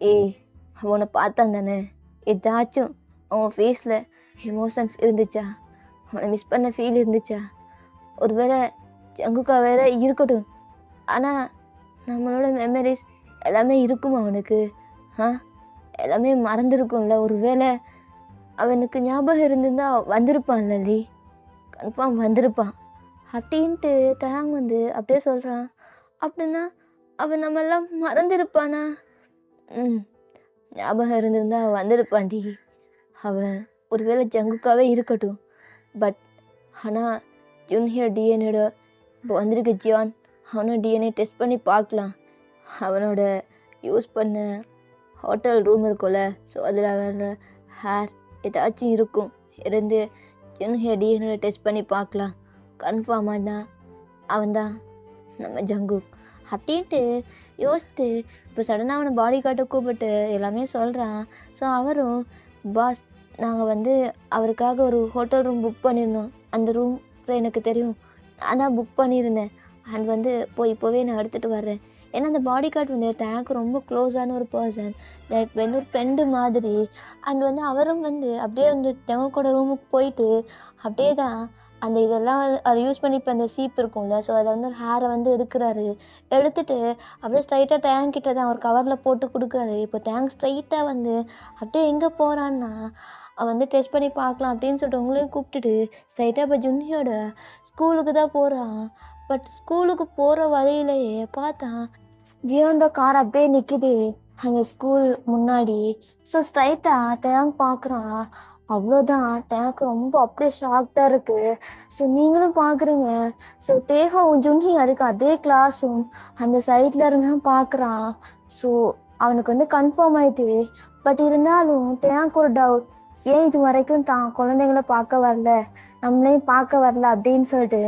ஏய் அவனை பார்த்தான் தானே, ஏதாச்சும் அவன் ஃபேஸில் எமோஷன்ஸ் இருந்துச்சா? அவனை மிஸ் பண்ண ஃபீல் இருந்துச்சா? ஒருவேளை ஜங்குக்கா வேற இருக்கட்டும். ஆனால் நம்மளோட மெமரிஸ் எல்லாமே இருக்குமா அவனுக்கு? ஆ எல்லாமே மறந்துருக்கும்ல. ஒரு வேளை அவனுக்கு ஞாபகம் இருந்திருந்தா வந்திருப்பான் லல்லி, கன்ஃபார்ம் வந்திருப்பான் அப்படின்ட்டு தயாங் அப்படியே சொல்கிறான். அப்படின்னா அவன் நம்மெல்லாம் மறந்துருப்பானா? ஞாபகம் இருந்திருந்தா வந்திருப்பான்டி. அவன் ஒருவேளை ஜங்குக்காவே இருக்கட்டும். பட் ஆனால் ஜூனியர் டிஎன்ஏட இப்போ வந்திருக்க ஜியான், அவனை டிஎன்ஏ டெஸ்ட் பண்ணி பார்க்கலாம். அவனோட யூஸ் பண்ண ஹோட்டல் ரூம் இருக்கும்ல, ஸோ அதில் அவனோட ஹேர் ஏதாச்சும் இருக்கும். இருந்து ஜூனியர் டிஎன்ஏ டெஸ்ட் பண்ணி பார்க்கலாம். கன்ஃபார்மாக தான் அவன் தான் நம்ம ஜங்குக் அப்படின்ட்டு யோசித்து இப்போ சடனாக அவனை பாடி கார்ட்டை கூப்பிட்டு எல்லாமே சொல்கிறான். ஸோ அவரும், பாஸ் நாங்கள் அவருக்காக ஒரு ஹோட்டல் ரூம் புக் பண்ணியிருந்தோம். அந்த ரூம் எனக்கு தெரியும், நான் தான் புக் பண்ணியிருந்தேன். அண்ட் இப்போவே நான் எடுத்துகிட்டு வர்றேன். ஏன்னா அந்த பாடி கார்ட் எனக்கு ரொம்ப க்ளோஸான ஒரு பர்சன், லைக் ஒரு ஃப்ரெண்டு மாதிரி. அண்ட் அவரும் அப்படியே தெங்கக்கோட ரூமுக்கு போயிட்டு அப்படியே தான் அந்த இதெல்லாம் அதை யூஸ் பண்ணி இப்போ அந்த சீப் இருக்கும்ல, ஸோ அதில் ஹேரை எடுக்கிறாரு. எடுத்துகிட்டு அப்படியே ஸ்ட்ரைட்டாக டேங்க் கிட்ட தான் ஒரு கவரில் போட்டு கொடுக்குறாரு. இப்போ டேங்க் ஸ்ட்ரைட்டாக அப்படியே எங்கே போகிறான்னா அவன் டெஸ்ட் பண்ணி பார்க்கலாம் அப்படின்னு சொல்லிட்டு உங்களையும் கூப்பிட்டுட்டு ஸ்ட்ரைட்டாக இப்போ ஜுன்னியோட ஸ்கூலுக்கு தான் போகிறான். பட் ஸ்கூலுக்கு போகிற வழியிலேயே பார்த்தா ஜியோட கார் அப்படியே நிற்கிது அந்த ஸ்கூல் முன்னாடி. ஸோ ஸ்ட்ரைட்டாக டேங்க் பார்க்குறான். அவ்வளோதான், டேங்க் ரொம்ப அப்படியே ஷாக்டாக இருக்குது. ஸோ நீங்களும் பார்க்குறீங்க. ஸோ டேஹோவும் ஜுன்ஹியும் இருக்கு அதே கிளாஸும் அந்த சைடில் இருந்து பார்க்குறான். ஸோ அவனுக்கு கன்ஃபார்ம் ஆயிட்டு. பட் இருந்தாலும் டேங்க் ஒரு டவுட், ஏன் இது வரைக்கும் தான் குழந்தைங்கள பார்க்க வரல, நம்மளையும் பார்க்க வரல அப்படின்னு சொல்லிட்டு.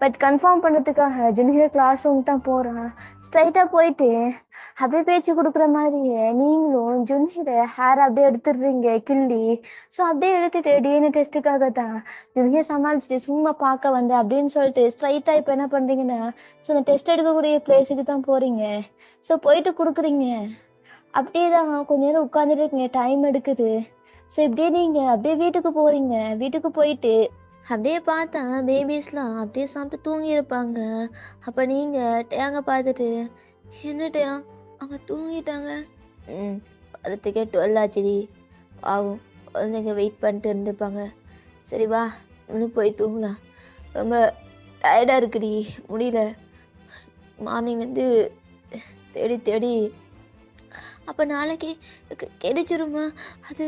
பட் கன்ஃபார்ம் பண்ணுறதுக்காக ஜூனியர் கிளாஸ் ரூம் தான் போகிறான். ஸ்ட்ரைட்டாக போயிட்டு அப்படியே பேச்சு கொடுக்குற மாதிரியே நீங்களும் ஜூனியரை ஹேர் அப்படியே எடுத்துடுறீங்க கிள்ளி. ஸோ அப்படியே எடுத்துகிட்டு டிஎன்ஏ டெஸ்ட்டுக்காக தான் ஜூனியர் சமாளிச்சுட்டு சும்மா பார்க்க அப்படின்னு சொல்லிட்டு ஸ்ட்ரைட்டாக இப்போ என்ன பண்ணுறீங்கன்னா, ஸோ அந்த டெஸ்ட் எடுக்கக்கூடிய பிளேஸுக்கு தான் போகிறீங்க. ஸோ போயிட்டு கொடுக்குறீங்க. அப்படியே தான் கொஞ்ச நேரம் உட்காந்துட்டு டைம் எடுக்குது. ஸோ இப்படியே நீங்கள் அப்படியே வீட்டுக்கு போகிறீங்க. வீட்டுக்கு போயிட்டு அப்படியே பார்த்தா பேபிஸ்லாம் அப்படியே சாப்பிட்டு தூங்கியிருப்பாங்க. அப்போ நீங்கள் டேங்க பார்த்துட்டு, என்ன டேங் அவங்க தூங்கிட்டாங்க, வரத்துக்கே 12 ஆச்சுடி, ஆகும் குழந்தைங்க வெயிட் பண்ணிட்டு இருந்துப்பாங்க, சரி வா இன்னும் போய் தூங்கலாம், ரொம்ப டயர்டாக இருக்குடி, முடியல, மார்னிங் தேடி தேடி. அப்போ நாளைக்கு கிடைச்சிருமா? அது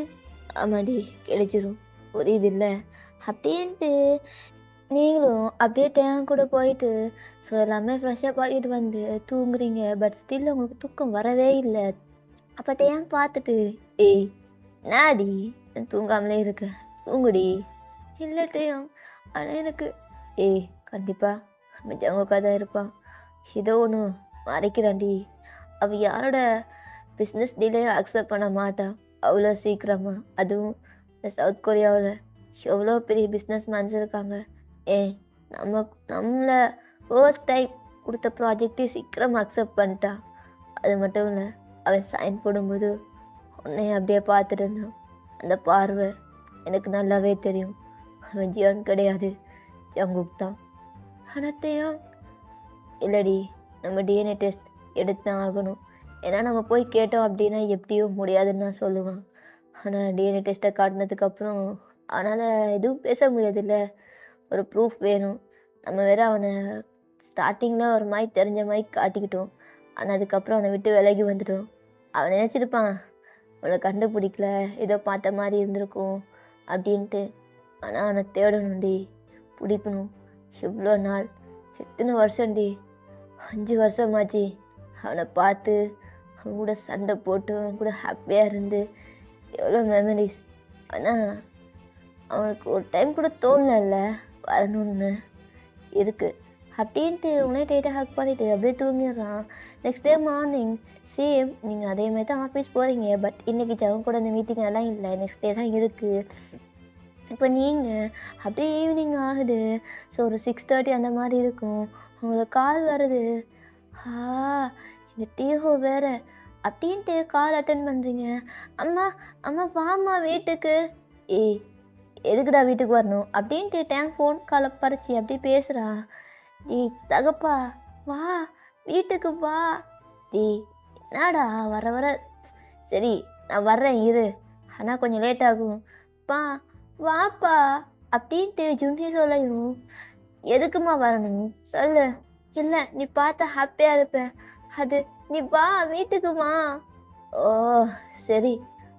ஆமாடி கிடைச்சிரும், புரியுது இல்லை அப்படின்ட்டு நீங்களும் அப்படியே டேங்க் கூட போயிட்டு ஸோ எல்லாமே ஃப்ரெஷ்ஷப் ஆகிட்டு தூங்குறீங்க. பட் ஸ்டில் உங்களுக்கு தூக்கம் வரவே இல்லை. அப்போ டேங்க் பார்த்துட்டு, ஏய் நாடி தூங்காமலே இருக்க, தூங்குடி. இல்லை டேங், ஆனால் எனக்கு ஏய் கண்டிப்பாக நம்ம ஜங்கக்கா தான் இருப்பான், ஏதோ ஒன்று மறைக்கிறான்டி, அவள் யாரோட பிஸ்னஸ் டீலையும் அக்செப்ட் பண்ண மாட்டான் அவ்வளோ சீக்கிரமா. அதுவும் இந்த சவுத் கொரியாவில் எவ்வளோ பெரிய பிஸ்னஸ் மேன்ஸ் இருக்காங்க. நம்மளை ஃபர்ஸ்ட் டைம் கொடுத்த ப்ராஜெக்டே சீக்கிரம் அக்செப்ட் பண்ணிட்டான். அது மட்டும் இல்லை, அவன் சைன் போடும்போது உன்னை அப்படியே பார்த்துட்டு இருந்தான். அந்த பார்வை எனக்கு நல்லாவே தெரியும், அவன் ஜியான் கிடையாது, ஜங்குக் தான். அனத்தையும் இல்லடி, நம்ம டிஎன்ஏ டெஸ்ட் எடுத்தான் ஆகணும். ஏன்னா நம்ம போய் கேட்டோம் அப்படின்னா எப்படியோ முடியாதுன்னு நான் சொல்லுவான். ஆனால் டிஎன்ஏ டெஸ்ட்டை காட்டினதுக்கப்புறம் அவனால் எதுவும் பேச முடியாதுல்ல, ஒரு ப்ரூஃப் வேணும். நம்ம வேறு அவனை ஸ்டார்டிங்கில் ஒரு மாதிரி தெரிஞ்ச மாதிரி காட்டிக்கிட்டோம், ஆனால் அதுக்கப்புறம் அவனை விட்டு விலகி வந்துட்டோம். அவன் நினச்சிருப்பான் அவனை கண்டுபிடிக்கல, ஏதோ பார்த்த மாதிரி இருந்திருக்கும் அப்படின்ட்டு. ஆனால் அவனை தேடணும்டி, பிடிக்கணும். எவ்வளோ நாள், எத்தனை வருஷம்டி, 5 வருஷமாச்சு அவனை பார்த்து, அவன் கூட சண்டை போட்டு, அவன் கூட ஹாப்பியாக இருந்து, எவ்வளோ மெமரிஸ். ஆனால் அவனுக்கு ஒரு டைம் கூட தோணல வரணும்னு இருக்குது அப்படின்ட்டு உடனே டைட்டாக ஹக் பண்ணிவிட்டு அப்படியே தூங்கிடுறான். நெக்ஸ்ட் டே மார்னிங் சேம், நீங்கள் அதே மாதிரி தான் ஆஃபீஸ் போகிறீங்க. பட் இன்றைக்கி ஜவன் கூட அந்த மீட்டிங் எல்லாம் இல்லை, நெக்ஸ்ட் டே தான் இருக்குது. இப்போ நீங்கள் அப்படியே ஈவினிங் ஆகுது. ஸோ ஒரு 6:30 அந்த மாதிரி இருக்கும். உங்களுக்கு கால் வருது. இந்த டீஹோ வேறு அப்படின்ட்டு கால் அட்டன் பண்ணுறீங்க. அம்மா அம்மா வாம்மா வீட்டுக்கு. ஏய் எதுக்குடா வீட்டுக்கு வரணும் அப்படின்ட்டு டேங்க் ஃபோன் காலை பறிச்சு அப்படியே பேசுகிறா. டேய் தகப்பா, வா வீட்டுக்கு வா. டேய் என்னடா வர வர. சரி நான் வர்றேன் இரு, ஆனால் கொஞ்சம் லேட் ஆகும். பா வாப்பா அப்படின்ட்டு ஜுன்ஹி சொல்லையும், எதுக்குமா வரணும் சொல்லு. இல்லை நீ பார்த்தா ஹாப்பியாக இருப்ப, அது நீ வா வீட்டுக்கு வா. ஓ சரி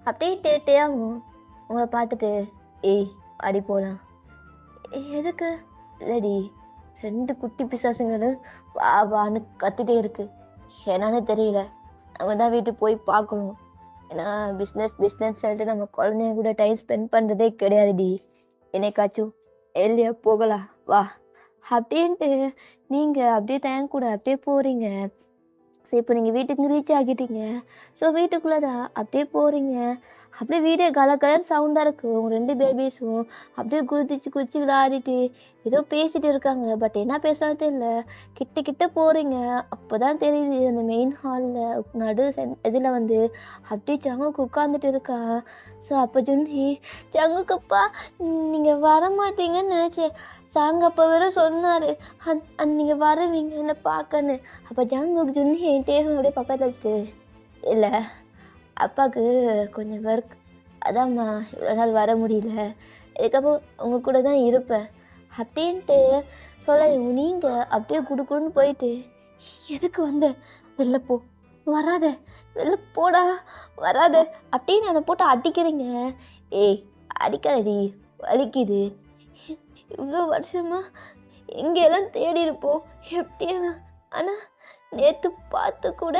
அப்படின்ட்டு டேயாகும் உங்களை பார்த்துட்டு, ஏய் அடி போகலாம். எதுக்கு? இல்லடி, 2 குட்டி பிசாசுங்களும் வா வான்னு கத்திட்டே இருக்கு. என்னன்னு தெரியல, நம்ம தான் வீட்டுக்கு போய் பார்க்கணும். ஏன்னா பிஸ்னஸ் சொல்லிட்டு நம்ம குழந்தைங்க கூட டைம் ஸ்பெண்ட் பண்ணுறதே கிடையாதுடி. என்னைக்காச்சும் வெளியே போகலாம் வா அப்படின்ட்டு நீங்கள் அப்படியே டைம் கூட அப்படியே போகிறீங்க. ஸோ இப்போ நீங்கள் வீட்டுக்கு ரீச் ஆகிட்டீங்க. ஸோ வீட்டுக்குள்ளே தான் அப்படியே போகிறீங்க. அப்படியே வீடே கலக்கலன்னு சவுண்டாக இருக்குது. உங்கள் 2 பேபிஸும் அப்படியே குதிச்சு விளையாடிட்டு ஏதோ பேசிகிட்டு இருக்காங்க. பட் என்ன பேசுகிறாலும் தெரியல. கிட்ட போகிறீங்க. அப்போ தான் தெரியுது அந்த மெயின் ஹாலில் நடு இதில் வந்து அப்படியே ஜங்குக்கு உட்காந்துட்டு இருக்கா. ஸோ அப்போ ஜுன்ஹி, ஜங்குக்கப்பா நீங்கள் வர மாட்டீங்கன்னு நினச்சேன். சாங்க அப்போ வேற சொன்னார் நீங்கள் வருவீங்க என்ன பார்க்கன்னு. அப்போ ஜங்குக்கு ஜுன்ஹி டேஹும் அப்படியே பக்கத்தில் வச்சுட்டு, இல்லை அப்பாவுக்கு கொஞ்சம் ஒர்க், அதாம்மா இவ்வளோ நாள் வர முடியல, இதுக்கப்புறம் உங்கள் கூட தான் இருப்பேன் அப்படின்ட்டு சொல்ல, நீங்கள் அப்படியே குடுக்குன்னு போயிட்டு, எதுக்கு வந்த, வெளில போ, வராத, வெளில போடா, வராத அப்படின்னு என்னை போட்டு அடிக்கிறீங்க. ஏய் அடிக்காதடி, வலிக்குது. இவ்வளோ வருஷமா எங்கெல்லாம் தேடி இருப்போம் எப்படின்னா, ஆனால் நேற்று பார்த்து கூட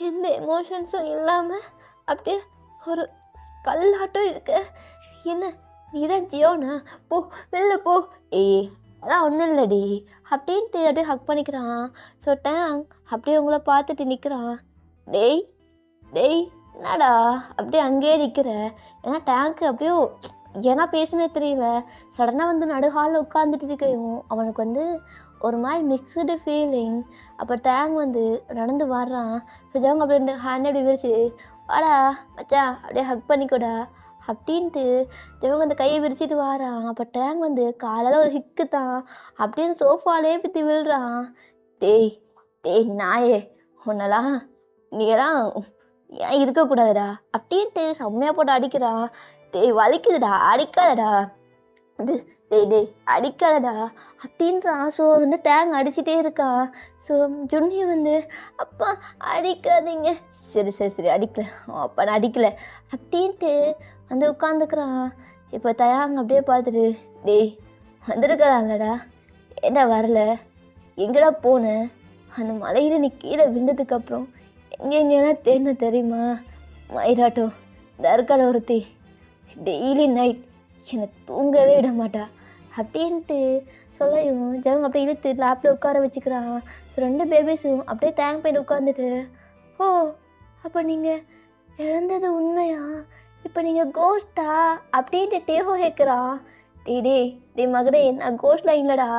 எந்த எமோஷன்ஸும் இல்லாமல் அப்படியே ஒரு கல்லாட்டம் இருக்க. என்ன நீ தான் ஜியோனா, போ வெளில போ. ஏய் அதான் ஒன்றும் இல்லடி அப்படின்ட்டு அப்படியே ஹக் பண்ணிக்கிறான். ஸோ டேங் அப்படியே உங்களை பார்த்துட்டு நிற்கிறான். டேய் டேய் என்னடா அப்படியே அங்கேயே நிற்கிற. ஏன்னா டேங்க்கு அப்படியே ஏன்னா பேசுனே தெரியல. சடனாக வந்து நடு ஹாலில் உட்காந்துட்டு இருக்கையும் அவனுக்கு வந்து ஒரு மாதிரி மிக்சடு ஃபீலிங். அப்போ டேங் வந்து நடந்து வர்றான். ஸோ ஜவங்க அப்படியே ஹேண்ட் அப்படி விரிச்சு, வாடா மச்சான் அப்படியே ஹக் பண்ணிக்கூடா அப்படின்ட்டு ஜவங்க அந்த கையை விரிச்சிட்டு வாரான். அப்போ டேங் வந்து காலையில் ஒரு ஹிக்கு தான் அப்படியே சோஃபாலே பற்றி விழுறான். டேய் டேய் நாயே, உன்னெல்லாம் நீலாம் ஏன் இருக்கக்கூடாதுடா அப்படின்ட்டு செம்மையாக போட்டு அடிக்கிறான். டேய் வலிக்குதுடா, அடிக்காதடா, இது டேய் அடிக்காதடா அப்படின்றான். ஸோ வந்து டேங் அடிச்சுட்டே இருக்கான். ஸோ ஜுன்ஹி வந்து, அப்பா அடிக்காதீங்க. சரி அடிக்கல, அப்பா நான் அடிக்கலை அப்படின்ட்டு வந்து உட்காந்துக்கிறான். இப்போ தயாங் அப்படியே பார்த்துட்டு, டேய் வந்திருக்கலாம்லடா, ஏண்டா வரல, எங்கடா போனேன், அந்த மலையில் நீ கீழே விழுந்ததுக்கப்புறம் எங்கெங்கெல்லாம் தேடணும் தெரியுமா, மயிராட்டோ தர்கால ஒருத்தி டெய்லி நைட் என்னை தூங்கவே விட மாட்டா அப்படின்ட்டு சொல்லையும் ஜவங்க அப்படியே இழுத்து லேப்பில் உட்கார வச்சுக்கிறான். ஸோ 2 பேபிஸும் அப்படியே தேங்க் போயிட்டு உட்காந்துட்டு, ஓ அப்போ நீங்கள் இறந்தது உண்மையா, இப்போ நீங்கள் கோஸ்டா அப்படின்ட்டு டேஹோ கேட்குறான். டேய் மகனே, நான் கோஸ்ட்லாம் இல்லைடா,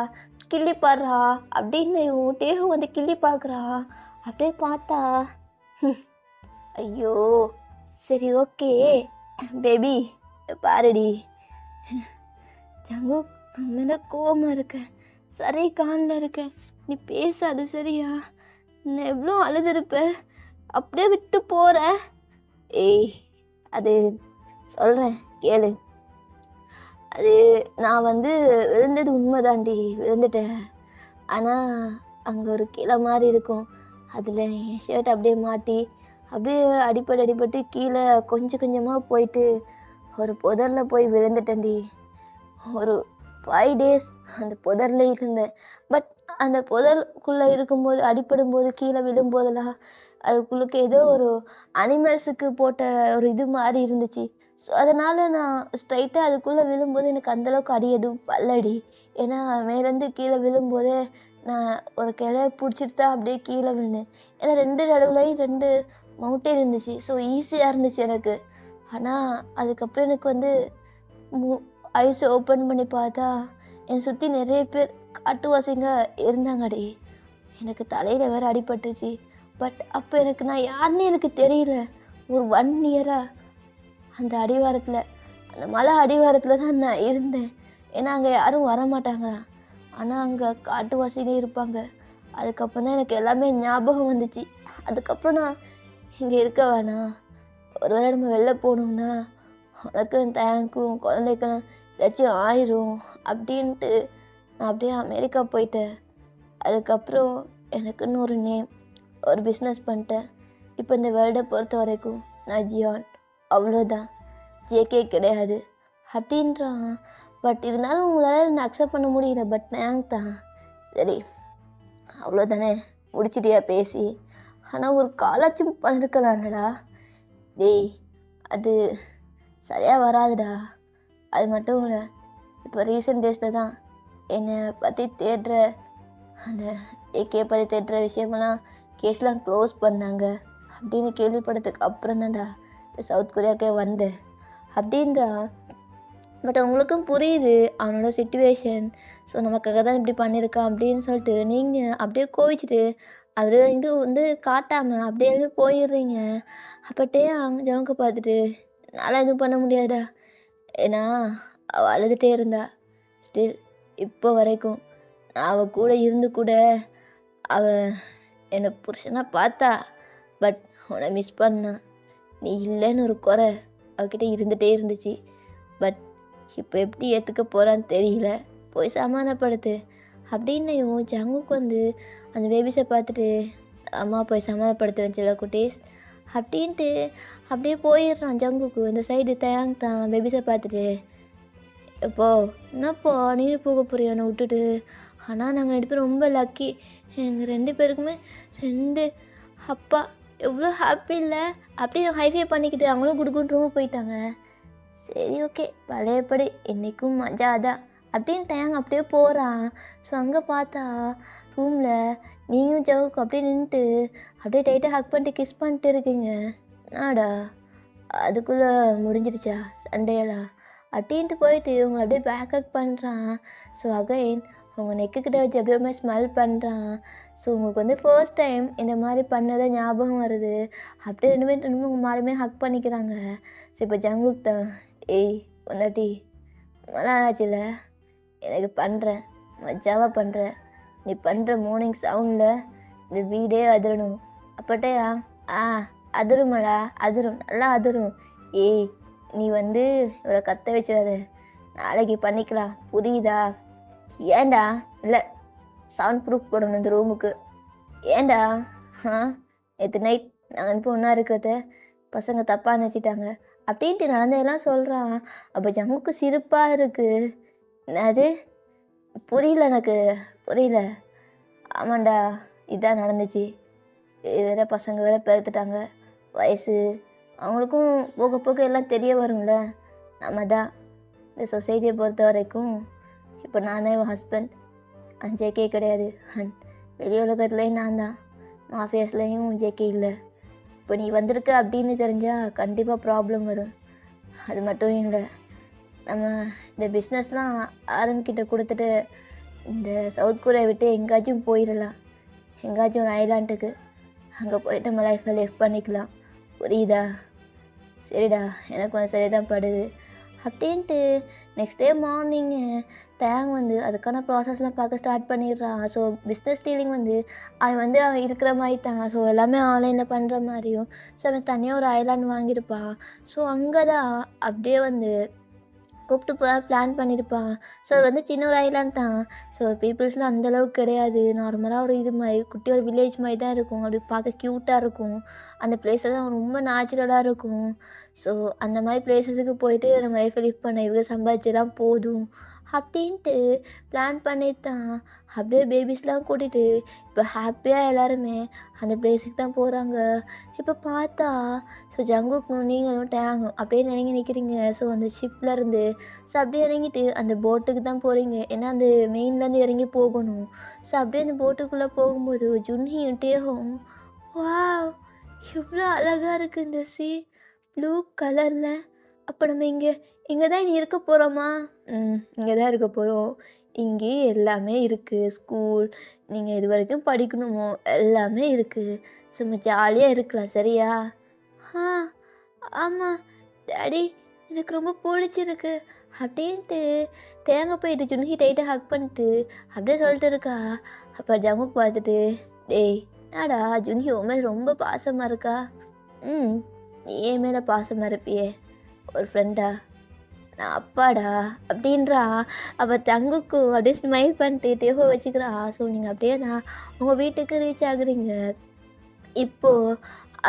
கிள்ளி பாடுறா அப்படின்னு டேஹோ வந்து கிள்ளி பார்க்குறான். அப்படியே பார்த்தா, ஐயோ சரி ஓகே பேபி பாருடி, ஜங்கு மேலே கோவமாக இருக்கேன், சரி காலில் இருக்கேன், நீ பேசாது சரியா, நான் எவ்வளோ அழுதுருப்பேன், அப்படியே விட்டு போகிற. ஏய் அது சொல்கிறேன் கேளு, அது நான் வந்து விழுந்தது உண்மைதாண்டி, விழுந்துட்டேன். ஆனால் அங்கே ஒரு கிளை மாதிரி இருக்கும், அதில் என் ஷர்ட் அப்படியே மாட்டி அப்படியே அடிபட்டு கீழே கொஞ்சம் கொஞ்சமாக போயிட்டு ஒரு புதரில் போய் விழுந்துட்டேன்டி. ஒரு 5 days அந்த புதரில் இருந்தேன். பட் அந்த புதருக்குள்ளே இருக்கும்போது அடிபடும்போது கீழே விழும்போதெல்லாம் அதுக்குள்ளுக்கு ஏதோ ஒரு அனிமல்ஸுக்கு போட்ட ஒரு இது மாதிரி இருந்துச்சு. ஸோ அதனால் நான் ஸ்ட்ரைட்டாக அதுக்குள்ளே விழும்போது எனக்கு அந்தளவுக்கு அடி எதுவும் பல்லடி. ஏன்னா மேலேருந்து கீழே விழும்போதே நான் ஒரு கிளைய பிடிச்சிட்டு தான் அப்படியே கீழே விழுந்தேன். ஏன்னா 2 நடுவுலையும் 2 மவுண்டன் இருந்துச்சு. ஸோ ஈஸியாக இருந்துச்சு எனக்கு. ஆனால் அதுக்கப்புறம் எனக்கு வந்து ஐஸ் ஓப்பன் பண்ணி பார்த்தா என்னை சுற்றி நிறைய பேர் காட்டுவாசிங்க இருந்தாங்கடி. எனக்கு தலையில் வேறு அடிபட்டுச்சு. பட் அப்போ எனக்கு நான் யாருன்னு எனக்கு தெரியல. ஒரு 1 year-ஆ அந்த அடிவாரத்தில், அந்த மலை அடிவாரத்தில் தான் நான் இருந்தேன். ஏன்னா அங்கே யாரும் வரமாட்டாங்களா. ஆனால் அங்கே காட்டுவாசினே இருப்பாங்க. அதுக்கப்புறம் தான் எனக்கு எல்லாமே ஞாபகம் வந்துச்சு. அதுக்கப்புறம் நான் இங்கே இருக்க வேணாம், ஒரு வேளை நம்ம வெளில போகணும்னா உனக்கும் தேங்க்கும் குழந்தைக்கும் ஏதாச்சும் ஆயிரும் அப்படின்ட்டு நான் அப்படியே அமெரிக்கா போயிட்டேன். அதுக்கப்புறம் எனக்குன்னு ஒரு நேம், ஒரு பிஸ்னஸ் பண்ணிட்டேன். இப்போ இந்த வேர்ல்டை பொறுத்த வரைக்கும் நான் ஜியான், அவ்வளோதான், ஜேகே கிடையாது அப்படின்றான். பட் இருந்தாலும் உங்களால் என்னை அக்செப்ட் பண்ண முடியல. பட் நான் தான் சரி அவ்வளோதானே, முடிச்சிட்டியா பேசி? ஆனால் ஒரு காலாச்சும் பண்ணிருக்கலாம்டா. டேய் அது சரியாக வராதுடா. அது மட்டும் இல்லை, இப்போ ரீசெண்ட் டேஸில் தான் என்னை பற்றி தேடுற அந்த ஏகே பற்றி தேடுற விஷயமெல்லாம் கேஸ்லாம் க்ளோஸ் பண்ணாங்க அப்படின்னு கேள்விப்பட்டதுக்கு அப்புறம் தான்டா இந்த சவுத் கொரியாவுக்கே வந்தேன் அப்படின்றா. பட் உங்களுக்கும் புரியுது அவனோட சிச்சுவேஷன். ஸோ நமக்காக தான் இப்படி பண்ணியிருக்கான் அப்படின்னு சொல்லிட்டு நீங்கள் அப்படியே கோவிச்சிட்டு அவர் வந்து காட்டாமல் அப்படியே போயிடுறீங்க. அப்பட்டே அங்கே ஜவுங்க பார்த்துட்டு என்னால் எதுவும் பண்ண முடியாதா, ஏன்னா அவள் அழுதுகிட்டே இருந்தா. ஸ்டில் இப்போ வரைக்கும் நான் அவள் கூட இருந்து கூட அவள் என்னை புருஷனாக பார்த்தா. பட் உன்னை மிஸ் பண்ணா. நீ இல்லைன்னு ஒரு குறை அவகிட்ட இருந்துகிட்டே இருந்துச்சு. பட் இப்போ எப்படி ஏற்றுக்க போகிறான்னு தெரியல, போய் சமாதானப்படுத்து அப்படின்னையும் ஜங்குக்கு வந்து அந்த பேபிஸை பார்த்துட்டு அம்மா போய் சமாதானப்படுத்துகிறேன் சில குட்டீஸ் அப்படின்ட்டு அப்படியே போயிடுறான் ஜங்குக்கு. இந்த சைடு தேங் தான் பேபிஸை பார்த்துட்டு, எப்போ என்னப்போ நீ போக போறியா என்னை விட்டுட்டு? ஆனால் நாங்கள் 2 பேரும் ரொம்ப லக்கி, எங்கள் 2 பேருக்குமே 2 அப்பா, எவ்வளோ ஹாப்பி இல்லை அப்படின்னு ஹைஃபை பண்ணிக்கிட்டு அவங்களும் குடுக்குன்னு ரூமுக்கு போயிட்டாங்க. சரி ஓகே, பழையபடி இன்றைக்கும் மஜா தான் அப்படின்னு டேங் அப்படியே போகிறான். ஸோ அங்கே பார்த்தா ரூமில் நீங்களும் ஜவுக்கு அப்படியே நின்றுட்டு அப்படியே டைட்டாக ஹக் பண்ணிட்டு கிஸ் பண்ணிட்டு இருக்கீங்க. நாடா அதுக்குள்ளே முடிஞ்சிடுச்சா சண்டையெல்லாம் அப்படின்ட்டு போயிட்டு உங்களை அப்படியே பேக் ஹக் பண்ணுறான். ஸோ அகைன் உங்கள் நெக்குக்கிட்ட வச்சு அப்படியே ஒரு மாதிரி ஸ்மெல் பண்ணுறான். ஸோ உங்களுக்கு வந்து ஃபர்ஸ்ட் டைம் இந்த மாதிரி பண்ணதை ஞாபகம் வருது. அப்படியே 2 பேரும் உங்கள் மாதிரியுமே ஹக் பண்ணிக்கிறாங்க. ஸோ இப்போ ஜங்குக் தான், ஏய் பொண்டாட்டி நல்லா ஆச்சுல, எனக்கு பண்ணுறேன் மஜாவாக பண்ணுறேன், நீ பண்ணுற மார்னிங் சவுண்டில் இந்த வீடே அதிரணும். அப்பட்டையா அதிருமாடா, அதிரும், நல்லா அதிரும். ஏய் நீ வந்து இவரை கத்த வச்சிடாத, நாளைக்கு பண்ணிக்கலாம் புரியுதா? ஏண்டா? இல்லை சவுண்ட் ப்ரூஃப் போடணும் இந்த ரூமுக்கு. ஏண்டா? நேற்று நைட் நாங்கள் இப்போ ஒன்றா இருக்கிறத பசங்க தப்பாக நினச்சிட்டாங்க அப்படின்ட்டு நடந்ததெல்லாம் சொல்கிறான். அப்போ ஜங்குக்கு சிரிப்பாக இருக்குது. என்னது புரியல, எனக்கு புரியல. ஆமாண்டா இதான் நடந்துச்சு. இது வேற பசங்க வேற பெருத்துட்டாங்க, வயசு அவங்களுக்கும் போக போக எல்லாம் தெரிய வரும்ல. நம்ம தான் இந்த சொசைட்டியை பொறுத்த வரைக்கும் இப்போ நான் தான் இவன் ஹஸ்பண்ட், ஜேகே கிடையாது. அண்ட் வெளி உலகத்துலேயும் நான் தான், மாஃபியாஸ்லேயும் ஜேகே இல்லை. இப்போ நீ வந்திருக்க அப்படின்னு தெரிஞ்சால் கண்டிப்பாக ப்ராப்ளம் வரும். அது மட்டும் இல்லை, நம்ம இந்த பிஸ்னஸ்லாம் ஆரம்பிக்கிட்ட கொடுத்துட்டு இந்த சவுத் கொரியா விட்டு எங்கேயாச்சும் போயிடலாம், எங்கேயாச்சும் ஒரு ஐலாண்டுக்கு. அங்கே போயிட்டு நம்ம லைஃப்பை லிவ் பண்ணிக்கலாம், புரியுதா? சரிடா, எனக்கு வந்து சரி தான் படுது அப்படின்ட்டு நெக்ஸ்ட் டே மார்னிங்கு தேங் வந்து அதுக்கான ப்ராசஸ்லாம் பார்க்க ஸ்டார்ட் பண்ணிடுறான். ஸோ பிஸ்னஸ் டீலிங் வந்து அவன் இருக்கிற மாதிரி தான். ஸோ எல்லாமே ஆன்லைனில் பண்ணுற மாதிரியும். ஸோ அவன் தனியாக ஒரு ஐலாண்ட் வாங்கியிருப்பான். ஸோ அங்கே தான் அப்படியே வந்து கூப்பிட்டு போக பிளான் பண்ணியிருப்பான். ஸோ அது வந்து சின்ன ஒரு ஐலாண்ட் தான். ஸோ பீப்புள்ஸ்லாம் அந்தளவுக்கு கிடையாது, நார்மலாக ஒரு இது மாதிரி குட்டி ஒரு வில்லேஜ் மாதிரி தான் இருக்கும். அப்படி பார்க்க க்யூட்டாக இருக்கும். அந்த பிளேஸெல்லாம் ரொம்ப நேச்சுரலாக இருக்கும். ஸோ அந்த மாதிரி பிளேஸஸுக்கு போயிட்டு நம்ம லைஃப்பை லிவ் பண்ண இவ்வளோ சம்பாதிச்செல்லாம் போதும் அப்படின்ட்டு பிளான் பண்ணித்தான் அப்படியே பேபிஸ்லாம் கூட்டிகிட்டு இப்போ ஹாப்பியாக எல்லாருமே அந்த பிளேஸுக்கு தான் போகிறாங்க. இப்போ பார்த்தா ஸோ ஜங்குக்கும் நீங்களும் டேங்கும் அப்படியே இறங்கி நிற்கிறீங்க. ஸோ அந்த ஷிப்லேருந்து ஸோ அப்படியே இறங்கிட்டு அந்த போட்டுக்கு தான் போகிறீங்க, ஏன்னா அந்த மெயின்லேருந்து இறங்கி போகணும். ஸோ அப்படியே அந்த போட்டுக்குள்ளே போகும்போது ஜுன்ஹியும் டேஹும், வாவ் எவ்வளோ அழகாக இருக்குது இந்த ப்ளூ கலரில். அப்போ நம்ம இங்கே தான் இனி இருக்க போகிறோமா? இங்கே தான் இருக்க போகிறோம். இங்கேயே எல்லாமே இருக்குது, ஸ்கூல் நீங்கள் இது வரைக்கும் படிக்கணுமோ எல்லாமே இருக்குது. சும்மா ஜாலியாக இருக்கலாம், சரியா? ஆமாம் டாடி, எனக்கு ரொம்ப பிடிச்சிருக்கு அப்படின்ட்டு தேங்காய் போயிட்டு ஜுன்ஹி டைட்டாக ஹக் பண்ணிட்டு அப்படியே சொல்லிட்டு இருக்கா. அப்போ ஜங்குக் பார்த்துட்டு, டேய் என்னடா ஜுன்ஹி உன் மேலே ரொம்ப பாசமாக இருக்கா? ம் நீ என் மேலே பாசமாக இருப்பியே ஒரு ஃப்ரெண்டா, நான் அப்பாடா அப்படின்றா. அப்போ தங்குக்கு அப்படியே ஸ்மைல் பண்ணிட்டு தேவோ வச்சுக்கிறா. ஸோ நீங்கள் அப்படியே தான் உங்கள் வீட்டுக்கு ரீச் ஆகுறீங்க. இப்போது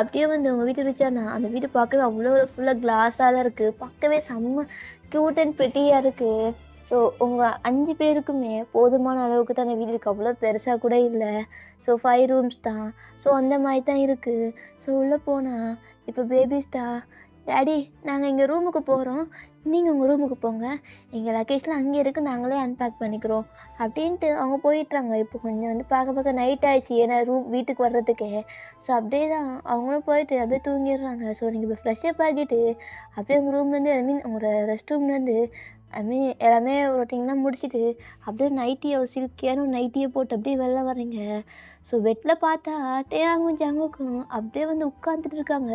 அப்படியே வந்து உங்கள் வீட்டு ரீச் ஆனா அந்த வீடு பார்க்கவே அவ்வளோ ஃபுல்லாக கிளாஸால இருக்குது. பார்க்கவே செம்ம க்யூட் அண்ட் ப்ரிட்டியாக இருக்குது. ஸோ உங்கள் 5 பேருக்குமே போதுமான அளவுக்கு தான் அந்த வீடு இருக்குது. அவ்வளோ பெருசாக கூட இல்லை. ஸோ 5 ரூம்ஸ் தான். ஸோ அந்த மாதிரி தான் இருக்குது. ஸோ உள்ளே போனால் இப்போ பேபிஸ் தான், டாடி நாங்கள் எங்கள் ரூமுக்கு போகிறோம், நீங்கள் உங்கள் ரூமுக்கு போங்க, எங்கள் லக்கேஜ்லாம் அங்கே இருக்குது, நாங்களே அன்பேக் பண்ணிக்கிறோம் அப்படின்ட்டு அவங்க போயிட்டுறாங்க. இப்போ கொஞ்சம் வந்து பார்க்க நைட் ஆயிடுச்சு, ஏன்னா வீட்டுக்கு வர்றதுக்கே. ஸோ அப்படியே தான் அவங்களும் போயிட்டு அப்படியே தூங்கிடுறாங்க. ஸோ நீங்கள் இப்போ ஃப்ரெஷ்ஷப் ஆகிட்டு அப்படியே உங்கள் ரூம்லேருந்து உங்களோட ரெஸ்ட் ரூம்லேருந்து எல்லாமே ரொட்டீன்லாம் முடிச்சுட்டு அப்படியே நைட்டியை ஒரு சில்கியான ஒரு நைட்டியை போட்டு அப்படியே வெளில வர்றீங்க. ஸோ பெட்டில் பார்த்தா டேயாங்கும் ஜங்குக்கும் அப்படியே வந்து உட்காந்துட்டு இருக்காங்க.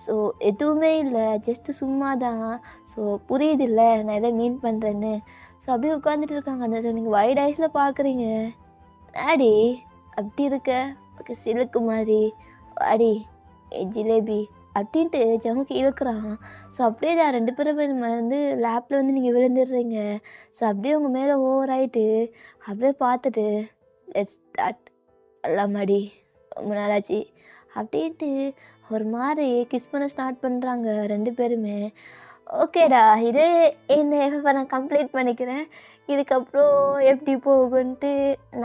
ஸோ எதுவுமே இல்லை, ஜஸ்ட்டு சும்மா தான். ஸோ புரியுது இல்லை நான் எதை மீன் பண்ணுறேன்னு. ஸோ அப்படியே உட்காந்துட்டு இருக்காங்க. ஸோ நீங்கள் வைட் ஐஸில் பார்க்குறீங்க. டாடி அப்படி இருக்க ஓகே சிலுக்கு மாதிரி வாடி ஜிலேபி அப்படின்ட்டு ஜமுக்கு இழுக்கிறான். ஸோ அப்படியே தான் 2 பேரும் வந்து லேப்பில் வந்து நீங்கள் விழுந்துடுறீங்க. ஸோ அப்படியே உங்கள் மேலே ஓவர் ஆகிட்டு அப்படியே பார்த்துட்டு லெட்ஸ் ஸ்டார்ட் எல்லாமாடி ரொம்ப நாளாச்சு அப்படின்ட்டு ஒரு மாதிரி கிஸ் பண்ண ஸ்டார்ட் பண்ணுறாங்க 2 பேருமே. ஓகேடா இதே இந்த எஃப்எஃப்பை நான் கம்ப்ளீட் பண்ணிக்கிறேன். இதுக்கப்புறம் எப்படி போகுன்ட்டு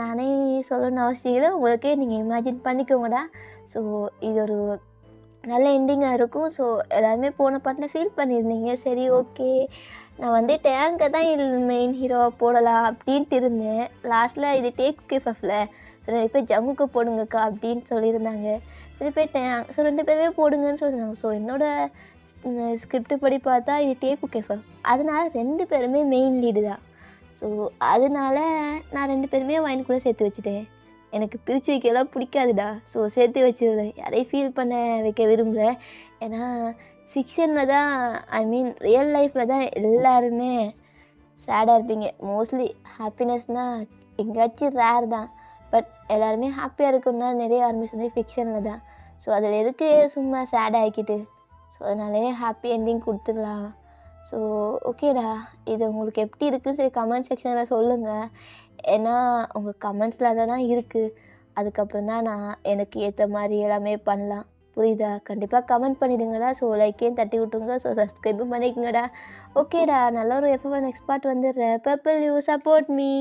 நானே சொல்லணும்னு அவசியம் இல்லை, உங்களுக்கே நீங்கள் இமேஜின் பண்ணிக்கோங்கடா. ஸோ இது ஒரு நல்ல எண்டிங்காக இருக்கும். ஸோ எல்லாருமே போன பார்த்து ஃபீல் பண்ணியிருந்தீங்க. சரி ஓகே நான் வந்து டேங்கை தான் மெயின் ஹீரோவை போடலாம் அப்படின்ட்டு இருந்தேன். லாஸ்ட்டில் இது டேக் கேஃபில் சரி போய் ஜங்குக்கு போடுங்கக்கா அப்படின்னு சொல்லியிருந்தாங்க. சரி போய் டேங் ஸோ 2 பேருமே போடுங்கன்னு சொல்லியிருந்தாங்க. ஸோ என்னோடய ஸ்கிரிப்ட் படி பார்த்தா இது டேக் கேஃபப், அதனால 2 பேருமே மெயின் லீடு தான். ஸோ அதனால நான் 2 பேருமே வைன் கூட சேர்த்து வச்சுட்டேன். எனக்கு பிரித்து வைக்கலாம் பிடிக்காதுடா. ஸோ சேர்த்து வச்சிடுறேன், யாரையும் ஃபீல் பண்ண வைக்க விரும்பல. ஏன்னா ஃபிக்ஷனில் தான் ரியல் லைஃப்பில் தான் எல்லாருமே சேடாக இருப்பீங்க. மோஸ்ட்லி ஹாப்பினஸ்னால் எங்கேயாச்சும் ரேர் தான். பட் எல்லாருமே ஹாப்பியாக இருக்குன்னா நிறைய ஆரம்பிச்சு வந்து ஃபிக்ஷனில் தான். ஸோ அதில் எதுக்கு சும்மா சேட் ஆகிக்கிட்டு, ஸோ அதனாலே ஹாப்பி என்டிங் கொடுத்துடலாம். ஸோ ஓகேடா இது உங்களுக்கு எப்படி இருக்குதுன்னு சரி கமெண்ட் செக்ஷனில் சொல்லுங்கள். ஏன்னா உங்கள் கமெண்ட்ஸில் தான் இருக்குது. அதுக்கப்புறம் தான் நான் எனக்கு ஏற்ற மாதிரி எல்லாமே பண்ணலாம். புரியுதா? கண்டிப்பாக கமெண்ட் பண்ணிவிடுங்கடா. ஸோ லைக்கையும் தட்டி விட்ருங்க. ஸோ சப்ஸ்கிரைபும் பண்ணிக்கோங்கடா. ஓகேடா நல்ல ஒரு எஃப்எஃப் நெக்ஸ்ட் பார்ட் வந்துடுறேன். Purple you support me.